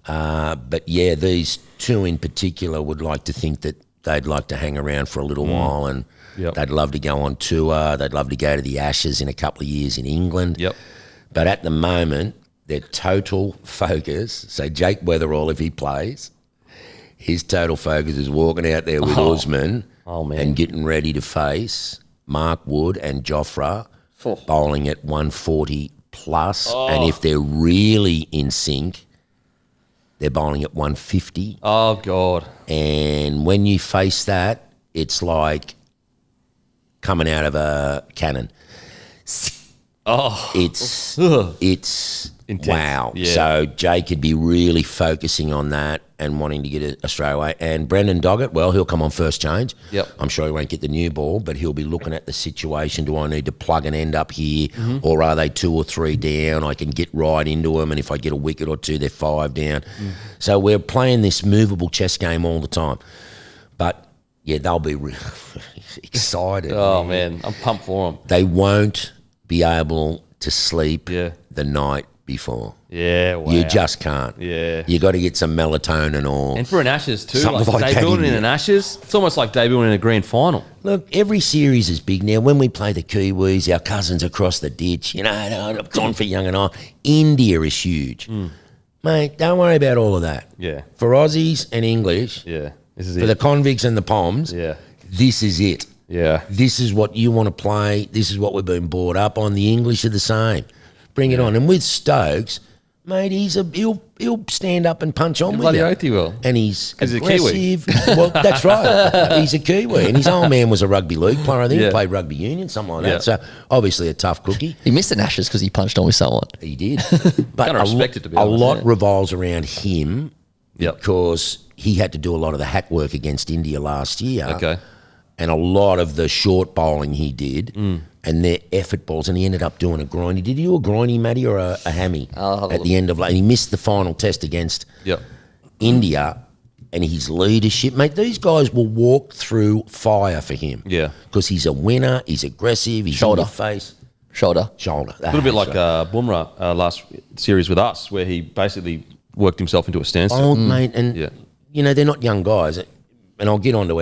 But, these 2 in particular would like to think that they'd like to hang around for a little while, and they'd love to go on tour. They'd love to go to the Ashes in a couple of years in England. But at the moment, their total focus, so Jake Weatherall, if he plays, his total focus is walking out there with Usman and getting ready to face Mark Wood and Jofra bowling at 140 plus. And if they're really in sync, they're bowling at 150. Oh, God. And when you face that, it's like coming out of a cannon. It's intense. Wow. So Jake could be really focusing on that. and wanting to get Australia away. And Brendan Doggett, well, he'll come on first change. Yep. I'm sure he won't get the new ball, but he'll be looking at the situation. Do I need to plug an end up here, or are they 2 or 3 down? I can get right into them, and if I get a wicket or two, they're 5 down. So we're playing this movable chess game all the time. But, yeah, they'll be really excited. Oh, man. I'm pumped for them. They won't be able to sleep Yeah. the night before. Yeah, wow. You just can't. Yeah. You got to get some melatonin or And for an Ashes too, something like that debuting in in there. an Ashes, it's almost like debuting in a grand final. Look, every series is big now. When we play the Kiwis, our cousins across the ditch, it's on for young and I. India is huge. Mate, don't worry about all of that. Yeah. For Aussies and English, Yeah. This is for it. the convicts and the Poms, Yeah. this is it. Yeah. This is what you want to play. This is what we've been brought up on. The English are the same. Bring it on. And with Stokes, mate, he'll stand up and punch on with Bloody you. oath he will. And he's 'Cause he's a Kiwi. aggressive. Well, that's right. He's a Kiwi. And his old man was a rugby league player. I think Yeah. he played rugby union, something like Yeah. that. So obviously a tough cookie. He missed an Ashes because he punched on with someone. He did. But Kinda respect it, to be a honest, lot yeah. revolves around him Yep. because he had to do a lot of the hack work against India last year. Okay. And a lot of the short bowling he did and their effort balls, and he ended up doing a groiny. Did he do a groiny, Matty, or a hammy at the end of and he missed the final test against Yep. India, and his leadership, mate, these guys will walk through fire for him. Yeah. Because he's a winner, he's aggressive, he's Shoulder. in your face. Shoulder. Shoulder. A little bit like Bumrah last series with us, where he basically worked himself into a standstill. Old, mate, and, Yeah. they're not young guys. And I'll get on to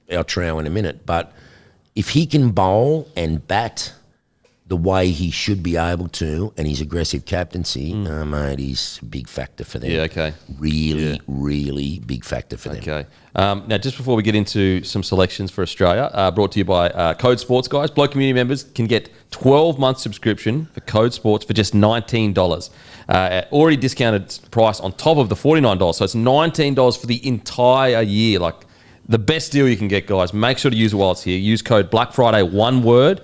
our trow in a minute, but if he can bowl and bat the way he should be able to, and his aggressive captaincy, mate, he's a big factor for them. Yeah, okay. Really, really big factor for them. Okay. Now, just before we get into some selections for Australia, brought to you by Code Sports, guys. Bloke community members can get 12-month subscription for Code Sports for just $19. Already discounted price on top of the $49. So it's $19 for the entire year. Like, the best deal you can get, guys. Make sure to use it while it's here. Use code Black Friday, one word.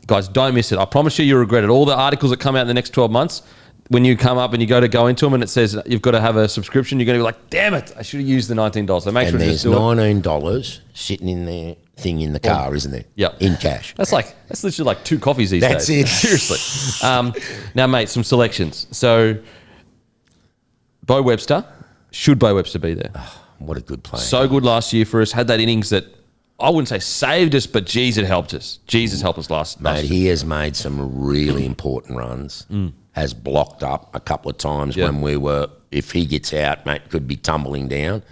Guys, don't miss it. I promise you, you'll regret it. All the articles that come out in the next 12 months, when you come up and you go into them and it says you've got to have a subscription, you're going to be like, damn it, I should have used the $19. So make sure And to there's just do it. $19 sitting in their thing in the car, isn't there? Yep. In cash. That's literally like 2 coffees these That's days. it. Seriously. Now, mate, some selections. So, Bo Webster. Should Bo Webster be there? What a good player. So good last year for us. Had that innings that I wouldn't say saved us, but geez, it helped us. Jesus helped us last Mate, year. he has made some really important runs. Has blocked up a couple of times Yeah. when we were, if he gets out, mate, could be tumbling down.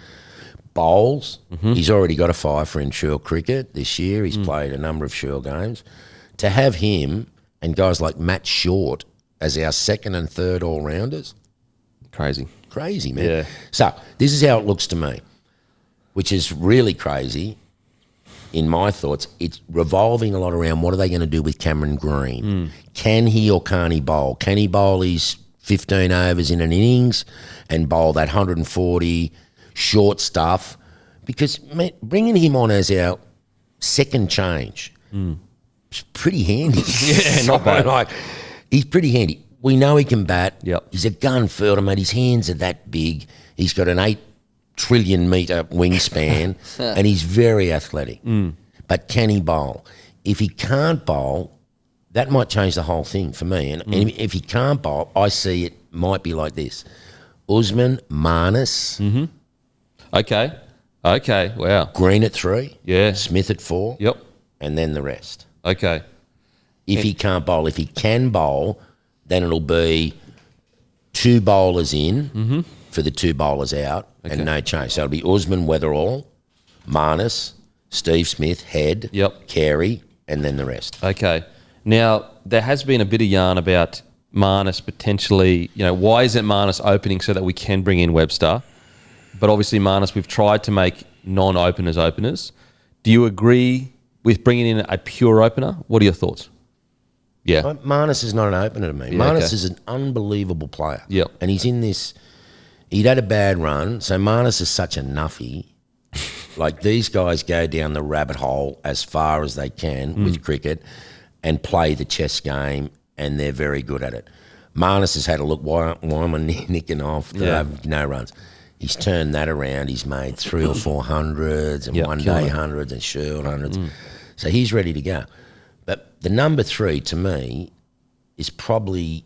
Bowls, he's already got a 5 for inshore cricket this year. He's played a number of shore games. To have him and guys like Matt Short as our second and third all-rounders, Crazy. crazy, man. Yeah. So this is how it looks to me, which is really crazy. In my thoughts, it's revolving a lot around what are they going to do with Cameron Green? Can he or can't he bowl? Can he bowl his 15 overs in an innings and bowl that 140 short stuff? Because, mate, bringing him on as our second change is pretty handy. Yeah, not bad. Like, he's pretty handy. We know he can bat. Yep. He's a gun fielder, mate. His hands are that big. He's got an 8 trillion metre wingspan and he's very athletic. But can he bowl? If he can't bowl, that might change the whole thing for me. And if he can't bowl, I see it might be like this. Usman, Marnus, Okay. Wow. Green at 3, Yeah. Smith at 4, Yep. and then the rest. Okay. If he can't bowl. If he can bowl, then it'll be 2 bowlers in for the 2 bowlers out and no change. So it'll be Usman, Weatherall, Marnus, Steve Smith, Head, Yep. Carey, and then the rest. Okay. Now, there has been a bit of yarn about Marnus potentially, why isn't Marnus opening so that we can bring in Webster? But obviously, Marnus, we've tried to make non-openers openers. Do you agree with bringing in a pure opener? What are your thoughts? Yeah. Marnus is not an opener to me. Yeah, Marnus okay. is an unbelievable player. Yep. And he's in this, he'd had a bad run, so Marnus is such a nuffy. Like, these guys go down the rabbit hole as far as they can with cricket and play the chess game, and they're very good at it. Marnus has had a look, why am I nicking off? Yeah. No runs. He's turned that around. He's made 3 or 4 hundreds and one-day hundreds and shield hundreds. So he's ready to go. But the number 3 to me is probably,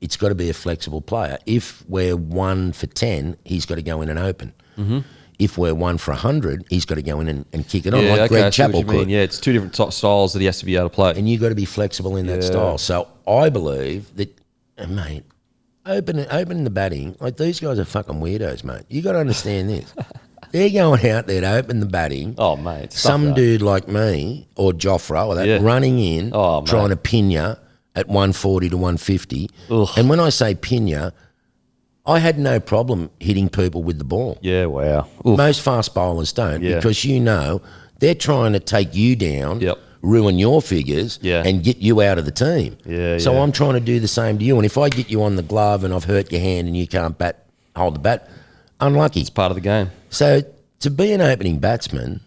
it's got to be a flexible player. If we're 1 for 10, he's got to go in and open. If we're 1 for 100, he's got to go in and kick it on like Greg Chappell could. Yeah, it's two different styles that he has to be able to play. And you've got to be flexible in that style. So I believe that, mate, open the batting. Like, these guys are fucking weirdos, mate. You got to understand this. They're going out there to open the batting. Oh, mate. Some dude like me or Jofra or that running in, trying to pin you at 140 to 150. Ugh. And when I say pin you, I had no problem hitting people with the ball. Yeah, wow. Oof. Most fast bowlers don't because, they're trying to take you down, ruin your figures and get you out of the team. So I'm trying to do the same to you. And if I get you on the glove and I've hurt your hand and you can't hold the bat, unlucky. It's part of the game. So to be an opening batsman,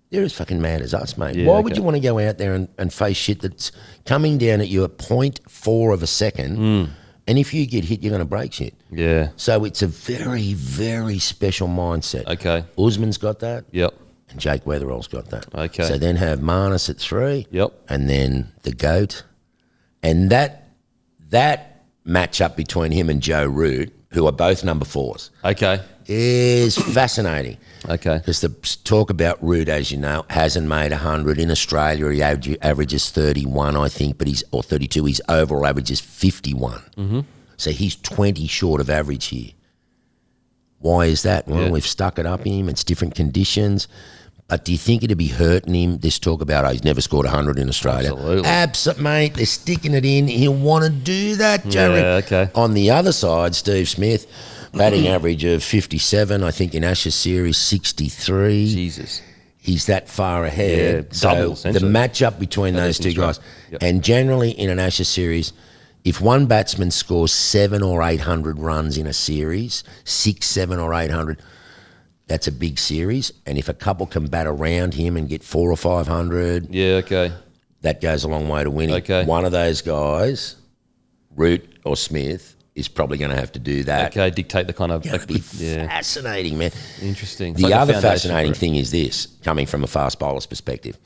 they're as fucking mad as us, mate. Why would you want to go out there and face shit that's coming down at you at 0.4 of a second? And if you get hit, you're going to break shit. Yeah. So it's a very, very special mindset. Okay. Usman's got that. Yep. And Jake Weatherall's got that. Okay. So then have Marnus at 3. Yep. And then the GOAT. And that matchup between him and Joe Root, who are both number 4s. Okay. Is fascinating. Okay. Because the talk about Root, as you know, hasn't made 100. In Australia, he averages 31, I think, or 32. His overall average is 51. So he's 20 short of average here. Why is that? Well, we've stuck it up him. It's different conditions. But do you think it'd be hurting him, this talk about, he's never scored 100 in Australia? Absolutely. Mate, they're sticking it in. He'll want to do that, Jerry. Yeah, okay. On the other side, Steve Smith, batting average of 57, I think in Ashes series 63. Jesus. He's that far ahead. Yeah, so double, the matchup between those two guys, and generally in an Ashes series, if one batsman scores 700 or 800 runs in a series, 600, 700 or 800, that's a big series. And if a couple can bat around him and get 400 or 500, that goes a long way to winning. Okay. One of those guys, Root or Smith, is probably going to have to do that. Okay, dictate the kind of... It's going to be fascinating, man. Interesting. The other fascinating thing is this, coming from a fast bowler's perspective.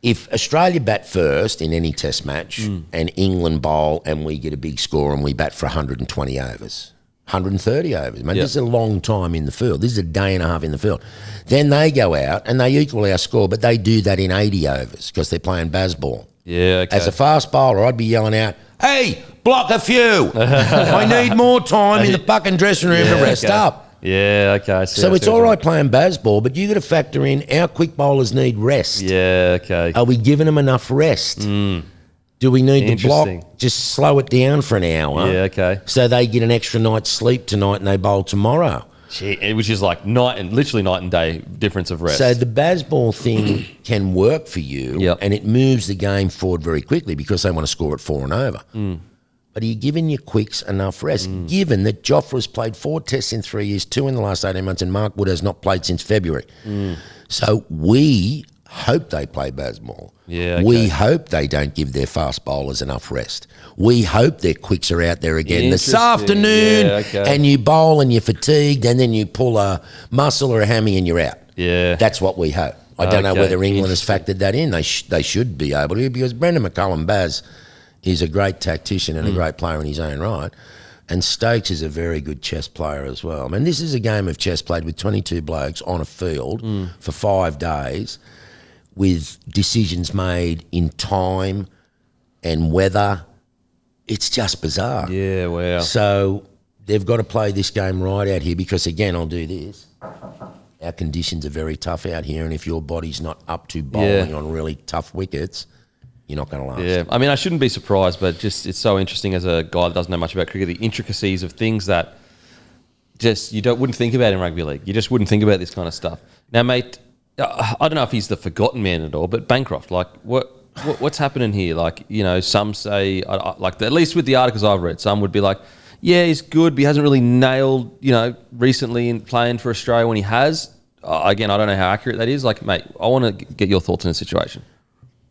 If Australia bat first in any test match and England bowl and we get a big score and we bat for 120 overs, 130 overs, man, this is a long time in the field. This is a day and a half in the field. Then they go out and they equal our score, but they do that in 80 overs because they're playing baseball. Yeah, okay. As a fast bowler, I'd be yelling out, hey, block a few. I need more time in the fucking dressing room to rest up. Yeah, okay. So it's all right playing baseball, but you got to factor in our quick bowlers need rest. Yeah, okay. Are we giving them enough rest? Do we need to block, just slow it down for an hour? Yeah, okay. So they get an extra night's sleep tonight and they bowl tomorrow. Which is like literally night and day difference of rest. So the baseball thing can work for you, and it moves the game forward very quickly because they want to score at 4 and over. But are you giving your quicks enough rest? Given that Jofra's played 4 tests in 3 years, 2 in the last 18 months, and Mark Wood has not played since February. So we hope they play baseball. Yeah, okay. We hope they don't give their fast bowlers enough rest. We hope their quicks are out there again this afternoon, and you bowl and you're fatigued, and then you pull a muscle or a hammy and you're out. Yeah. That's what we hope. I don't know whether England has factored that in. They should be able to, because Brendan McCullum Baz is a great tactician and a great player in his own right. And Stokes is a very good chess player as well. I mean, this is a game of chess played with 22 blokes on a field for 5 days with decisions made in time and weather. It's just bizarre. Yeah, wow. So they've got to play this game right out here because, again, I'll do this. Our conditions are very tough out here, and if your body's not up to bowling on really tough wickets, you're not going to last. Yeah, I mean, I shouldn't be surprised, but just it's so interesting as a guy that doesn't know much about cricket, the intricacies of things that just wouldn't think about in rugby league. You just wouldn't think about this kind of stuff. Now, mate, I don't know if he's the forgotten man at all, but Bancroft, like, what's happening here? Like, you know, some say, like, at least with the articles I've read, some would be like, yeah, he's good, but he hasn't really nailed, you know, recently in playing for Australia when he has. Again, I don't know how accurate that is. Like, mate, I want to get your thoughts on the situation.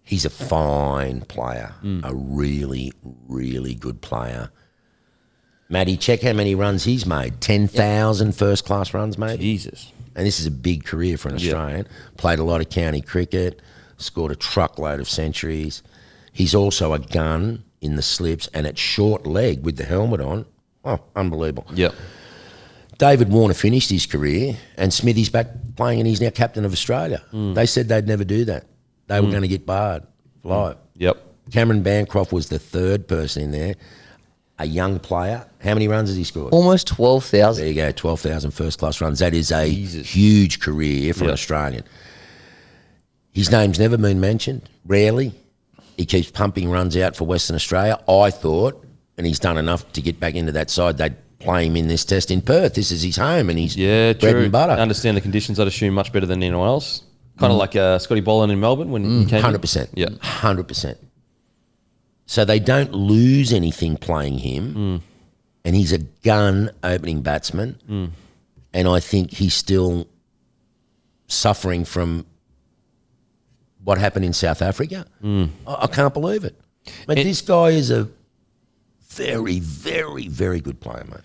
He's a fine player, a really, really good player. Matty, check how many runs he's made. 10,000 first-class runs, mate. Jesus. And this is a big career for an Australian. Played a lot of county cricket, scored a truckload of centuries. He's also a gun in the slips and at short leg with the helmet on. Oh, unbelievable. Yep. David Warner finished his career and Smithy's back playing and he's now captain of Australia. They said they'd never do that. They were going to get barred live. Yep. Cameron Bancroft was the third person in there, a young player. How many runs has he scored? Almost 12,000. There you go, 12,000 first-class runs. That is a huge career for an Australian. His name's never been mentioned, rarely. He keeps pumping runs out for Western Australia. I thought, and he's done enough to get back into that side, they'd play him in this test in Perth. This is his home and he's bread and butter. I understand the conditions, I'd assume, much better than anyone else. Kind of like Scotty Boland in Melbourne when he came 100%. Yeah. 100%. So they don't lose anything playing him, and he's a gun opening batsman, and I think he's still suffering from what happened in South Africa. I can't believe it. But this guy is a very, very, very good player, mate.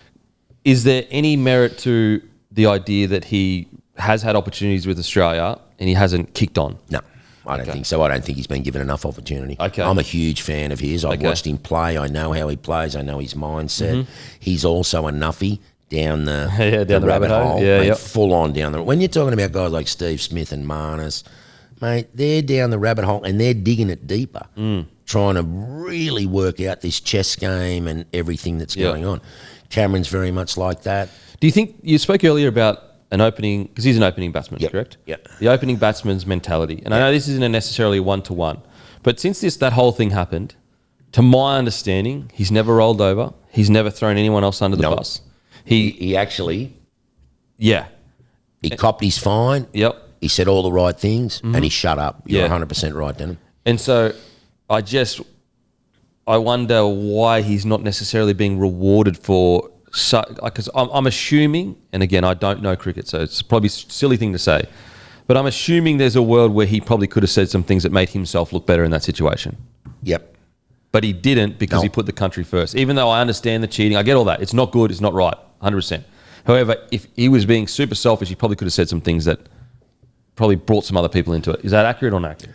Is there any merit to the idea that he has had opportunities with Australia and he hasn't kicked on? No. I don't think so. I don't think he's been given enough opportunity. Okay. I'm a huge fan of his. I've watched him play. I know how he plays. I know his mindset. He's also a nuffy down the, down the rabbit hole. Yeah, mate, full on down the. When you're talking about guys like Steve Smith and Marnus, mate, they're down the rabbit hole and they're digging it deeper, trying to really work out this chess game and everything that's going on. Cameron's very much like that. Do you think, you spoke earlier about an opening, because he's an opening batsman, correct? Yeah. The opening batsman's mentality. And I know this isn't necessarily one-to-one, but since that whole thing happened, to my understanding, he's never rolled over. He's never thrown anyone else under the bus. He actually... Yeah. He copped his fine. Yep. He said all the right things and he shut up. You're 100% right, Denham. And so I wonder why he's not necessarily being rewarded for... Because I'm assuming, and again, I don't know cricket, so it's probably a silly thing to say, but I'm assuming there's a world where he probably could have said some things that made himself look better in that situation. Yep. But he didn't because he put the country first. Even though I understand the cheating, I get all that. It's not good, it's not right, 100%. However, if he was being super selfish, he probably could have said some things that probably brought some other people into it. Is that accurate or not accurate?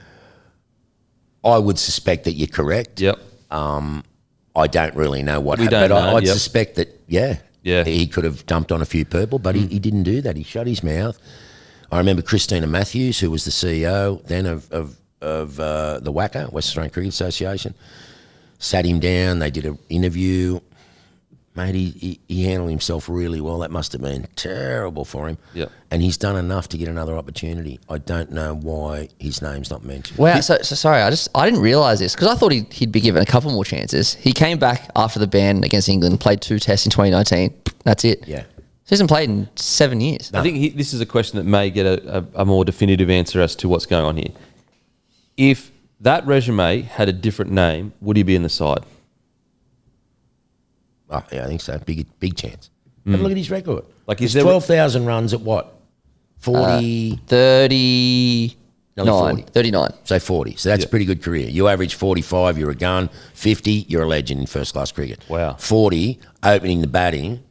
I would suspect that you're correct. Yep. I don't really know what happened, but I'd suspect that, he could have dumped on a few people, but he didn't do that. He shut his mouth. I remember Christina Matthews, who was the CEO then of the WACA, West Australian Cricket Association, sat him down. They did an interview. Mate, he handled himself really well. That must have been terrible for him. Yep. And he's done enough to get another opportunity. I don't know why his name's not mentioned. Wow, so sorry, I didn't realise this because I thought he'd be given a couple more chances. He came back after the ban against England, played 2 tests in 2019. That's it. Yeah. So he hasn't played in 7 years. I think this is a question that may get a more definitive answer as to what's going on here. If that resume had a different name, would he be in the side? Oh, yeah, I think so. Big chance. Have a look at his record. Like, he's is there 12,000 runs at what? 40? 39. 39. Say 40. So that's a pretty good career. You average 45, you're a gun. 50, you're a legend in first-class cricket. Wow. 40, opening the batting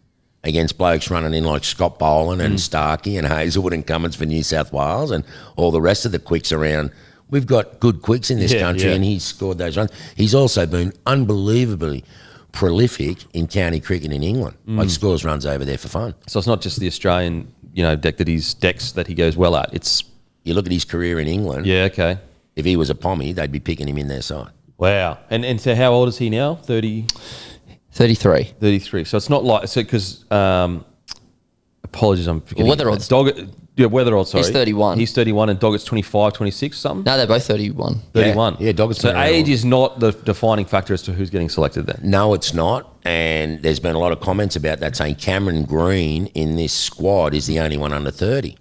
against blokes running in like Scott Boland and Starkey and Hazelwood and Cummins for New South Wales and all the rest of the quicks around. We've got good quicks in this country and he's scored those runs. He's also been unbelievably prolific in county cricket in England. Like scores runs over there for fun. So it's not just the Australian, decks that he goes well at. It's You look at his career in England. Yeah, okay. If he was a Pommy, they'd be picking him in their side. Wow. And so how old is he now? 30? 33. 33. So it's not like, because, apologies, I'm forgetting. Weatherall's. Weatherall, sorry. He's 31. He's 31 and Doggett's 25, 26, something? No, they're both 31. 31. Yeah, Doggett's So been around age long. is not the defining factor as to who's getting selected there. No, it's not. And there's been a lot of comments about that saying Cameron Green in this squad is the only one under 30.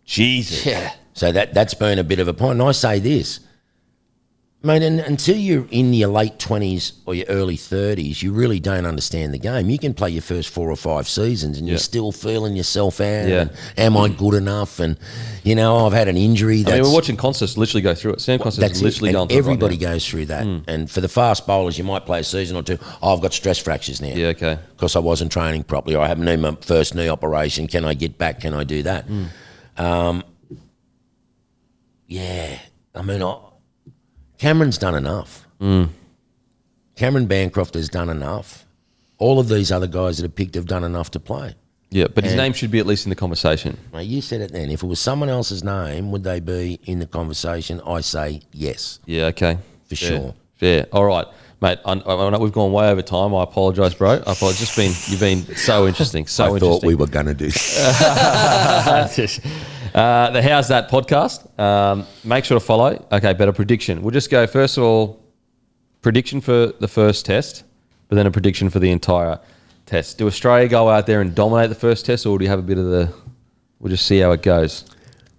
Jesus. Yeah. So that's been a bit of a point. And I say this, Mate, and until you're in your late 20s or your early 30s, you really don't understand the game. You can play your first 4 or 5 seasons and you're still feeling yourself out. Yeah. And, am I good enough? And, I've had an injury. I mean, we're watching Constance literally go through it. Sam Constance is literally going through it. Everybody goes through that. And for the fast bowlers, you might play a season or two. I've got stress fractures now. Yeah, okay. Because I wasn't training properly. Or I haven't had my first knee operation. Can I get back? Can I do that? Yeah. I mean, Cameron's done enough. Cameron Bancroft has done enough. All of these other guys that have picked have done enough to play. Yeah, but his name should be at least in the conversation. Mate, you said it then. If it was someone else's name, would they be in the conversation? I say yes. Yeah, okay. For sure. Fair. All right, mate. I know we've gone way over time. I apologise, bro. You've been so interesting. I thought we were going to do this. The How's That podcast. Make sure to follow. Okay, better prediction. We'll just go, first of all, prediction for the first test, but then a prediction for the entire test. Do Australia go out there and dominate the first test, or do you have a bit of we'll just see how it goes?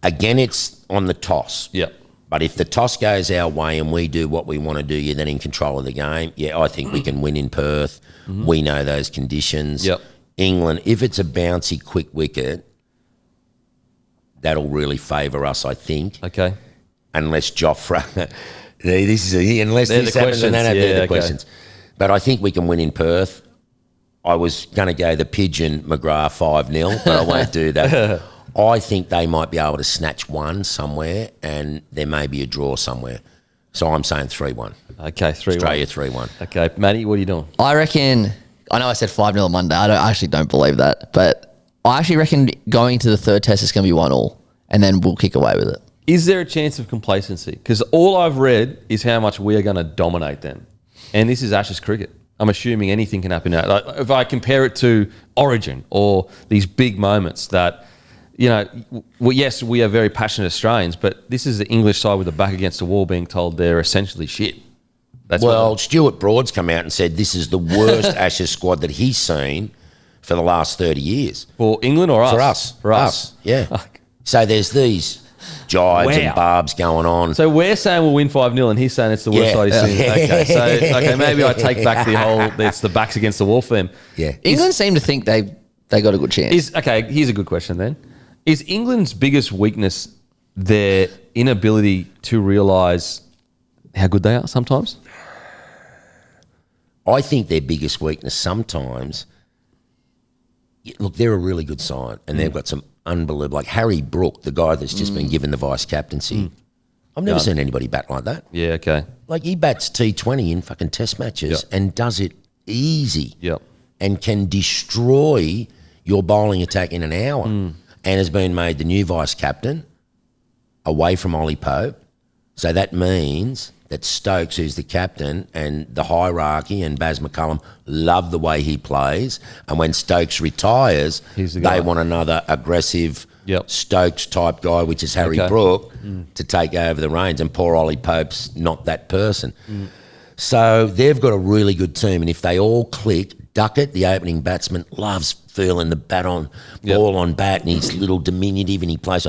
Again, it's on the toss. Yep. But if the toss goes our way and we do what we want to do, you're then in control of the game. Yeah, I think we can win in Perth. We know those conditions. Yep. England, if it's a bouncy, quick wicket, that'll really favour us, I think. Okay. Unless Joffre, unless They're this the happens, and then questions. they're the Okay. questions. But I think we can win in Perth. I was going to go the Pigeon McGrath 5-0, but I won't do that. I think they might be able to snatch one somewhere, and there may be a draw somewhere. So I'm saying 3-1. Okay, 3-1. Australia 3-1. Okay, Matty, what are you doing? I reckon, I know I said 5-0 on Monday. I actually don't believe that. But I actually reckon going to the third test is going to be 1-1, and then we'll kick away with it. Is there a chance of complacency? Because all I've read is how much we are going to dominate them. And this is Ashes cricket. I'm assuming anything can happen now. Like, if I compare it to Origin or these big moments that, yes, we are very passionate Australians, but this is the English side with the back against the wall being told they're essentially shit. Stuart Broad's come out and said this is the worst Ashes squad that he's seen for the last 30 years. For England or us? For us, yeah. So there's these jibes and barbs going on. So we're saying we'll win 5-0 and he's saying it's the worst side he's seen. Okay, maybe I take back the whole, it's the backs against the wall for them. Yeah. England seem to think they got a good chance. Here's a good question then. Is England's biggest weakness their inability to realise how good they are sometimes? I think their biggest weakness sometimes, look, they're a really good side and they've got some unbelievable, like Harry Brook, the guy that's just been given the vice captaincy. I've never seen anybody bat like that. Yeah, okay. Like he bats T20 in fucking test matches and does it easy. Yep. And can destroy your bowling attack in an hour. And has been made the new vice captain away from Ollie Pope. So that means that Stokes, who's the captain, and the hierarchy and Baz McCullum love the way he plays. And when Stokes retires, they want another aggressive Stokes type guy, which is Harry Brook, to take over the reins. And poor Ollie Pope's not that person. So they've got a really good team. And if they all click, Duckett, the opening batsman, loves feeling the ball on bat, and he's a little diminutive and he plays.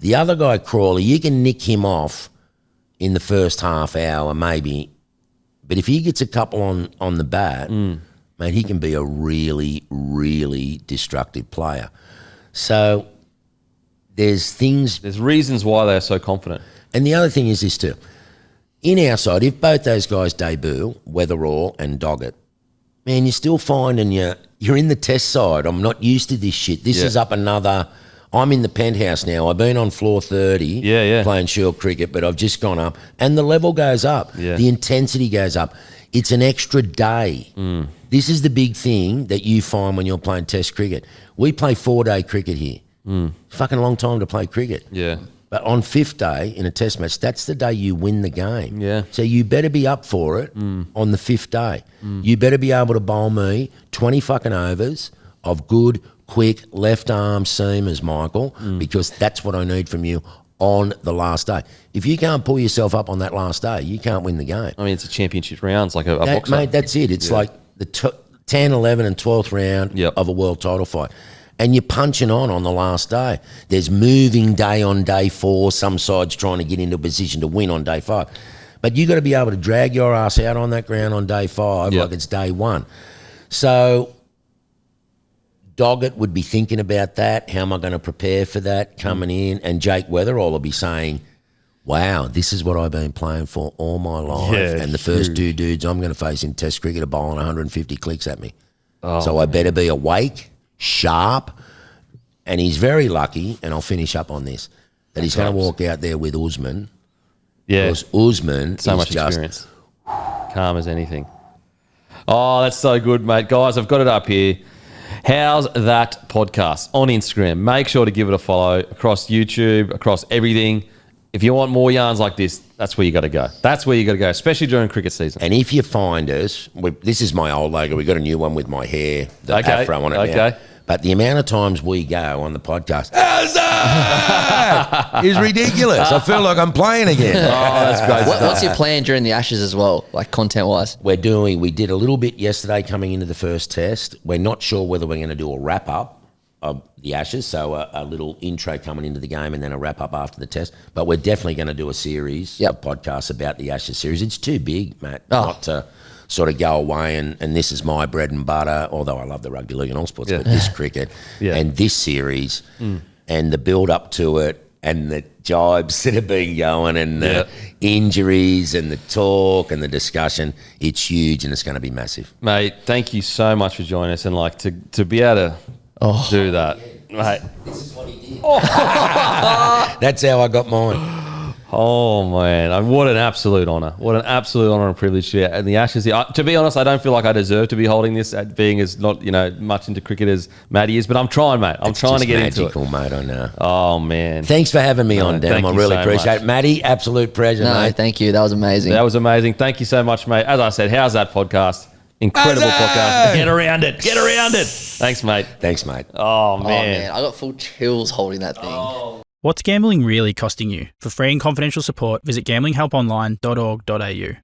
The other guy, Crawley, you can nick him off in the first half hour maybe, but if he gets a couple on the bat, mate, he can be a really, really destructive player. So there's reasons why they're so confident. And the other thing is this too. In our side, if both those guys debut, Weatherall and Doggett, man, you're still finding you're in the test side. I'm not used to this shit. This is up another. I'm in the penthouse now. I've been on floor 30 playing Shield cricket, but I've just gone up. And the level goes up. Yeah. The intensity goes up. It's an extra day. This is the big thing that you find when you're playing test cricket. We play 4-day cricket here. Fucking long time to play cricket. Yeah. But on 5th day in a test match, that's the day you win the game. Yeah. So you better be up for it on the 5th day. You better be able to bowl me 20 fucking overs of good, quick left arm seamers, Michael, because that's what I need from you on the last day. If you can't pull yourself up on that last day, you can't win the game. I mean, it's a championship rounds, like a boxer. Mate, that's it. It's like the 10, 11 and 12th round of a world title fight. And you're punching on the last day. There's moving day on day 4. Some sides trying to get into a position to win on day 5. But you got to be able to drag your ass out on that ground on day 5 Yep. like it's day 1. So Doggett would be thinking about that. How am I going to prepare for that coming in? And Jake Weatherall will be saying, wow, this is what I've been playing for all my life. Yeah, and the first huge. 2 dudes I'm going to face in Test cricket are bowling 150 clicks at me. So I better be awake, sharp. And he's very lucky, and I'll finish up on this, that he's going to walk out there with Usman. Yeah. Because Usman So is much just experience. Calm as anything. Oh, that's so good, mate. Guys, I've got it up here. How's That Podcast on Instagram. Make sure to give it a follow across YouTube, across everything. If you want more yarns like this, that's where you got to go. That's where you got to go, especially during cricket season. And if you find us, this is my old logo. We got a new one with my hair, the Okay, afro on it okay. now. But the amount of times we go on the podcast, "How's that?" is ridiculous. I feel like I'm playing again. Oh, that's great stuff. What's your plan during the Ashes as well, like content-wise? We did a little bit yesterday coming into the first test. We're not sure whether we're going to do a wrap-up of the Ashes, so a little intro coming into the game and then a wrap-up after the test. But we're definitely going to do a series of podcasts about the Ashes series. It's too big, Matt, not to sort of go away and this is my bread and butter, although I love the rugby league and all sports, but this cricket and this series and the build-up to it and the jibes that have been going and the injuries and the talk and the discussion, it's huge and it's going to be massive. Mate, thank you so much for joining us. And like to be able to do that, mate. This is what he did. That's how I got mine. Oh, man. What an absolute honour. What an absolute honour and privilege to and the Ashes. To be honest, I don't feel like I deserve to be holding this, being as not, much into cricket as Matty is, but I'm trying, mate. I'm trying to get magical, into it. mate, I know. Oh, man. Thanks for having me on, Dan. thank I you really so appreciate much. it. Matty, absolute pleasure, No, mate. thank you. That was amazing. That was amazing. Thank you so much, mate. As I said, how's that podcast? Incredible podcast. Get around it. Get around it. Thanks, mate. Thanks, mate. Oh, Oh, man. I got full chills holding that thing. What's gambling really costing you? For free and confidential support, visit gamblinghelponline.org.au.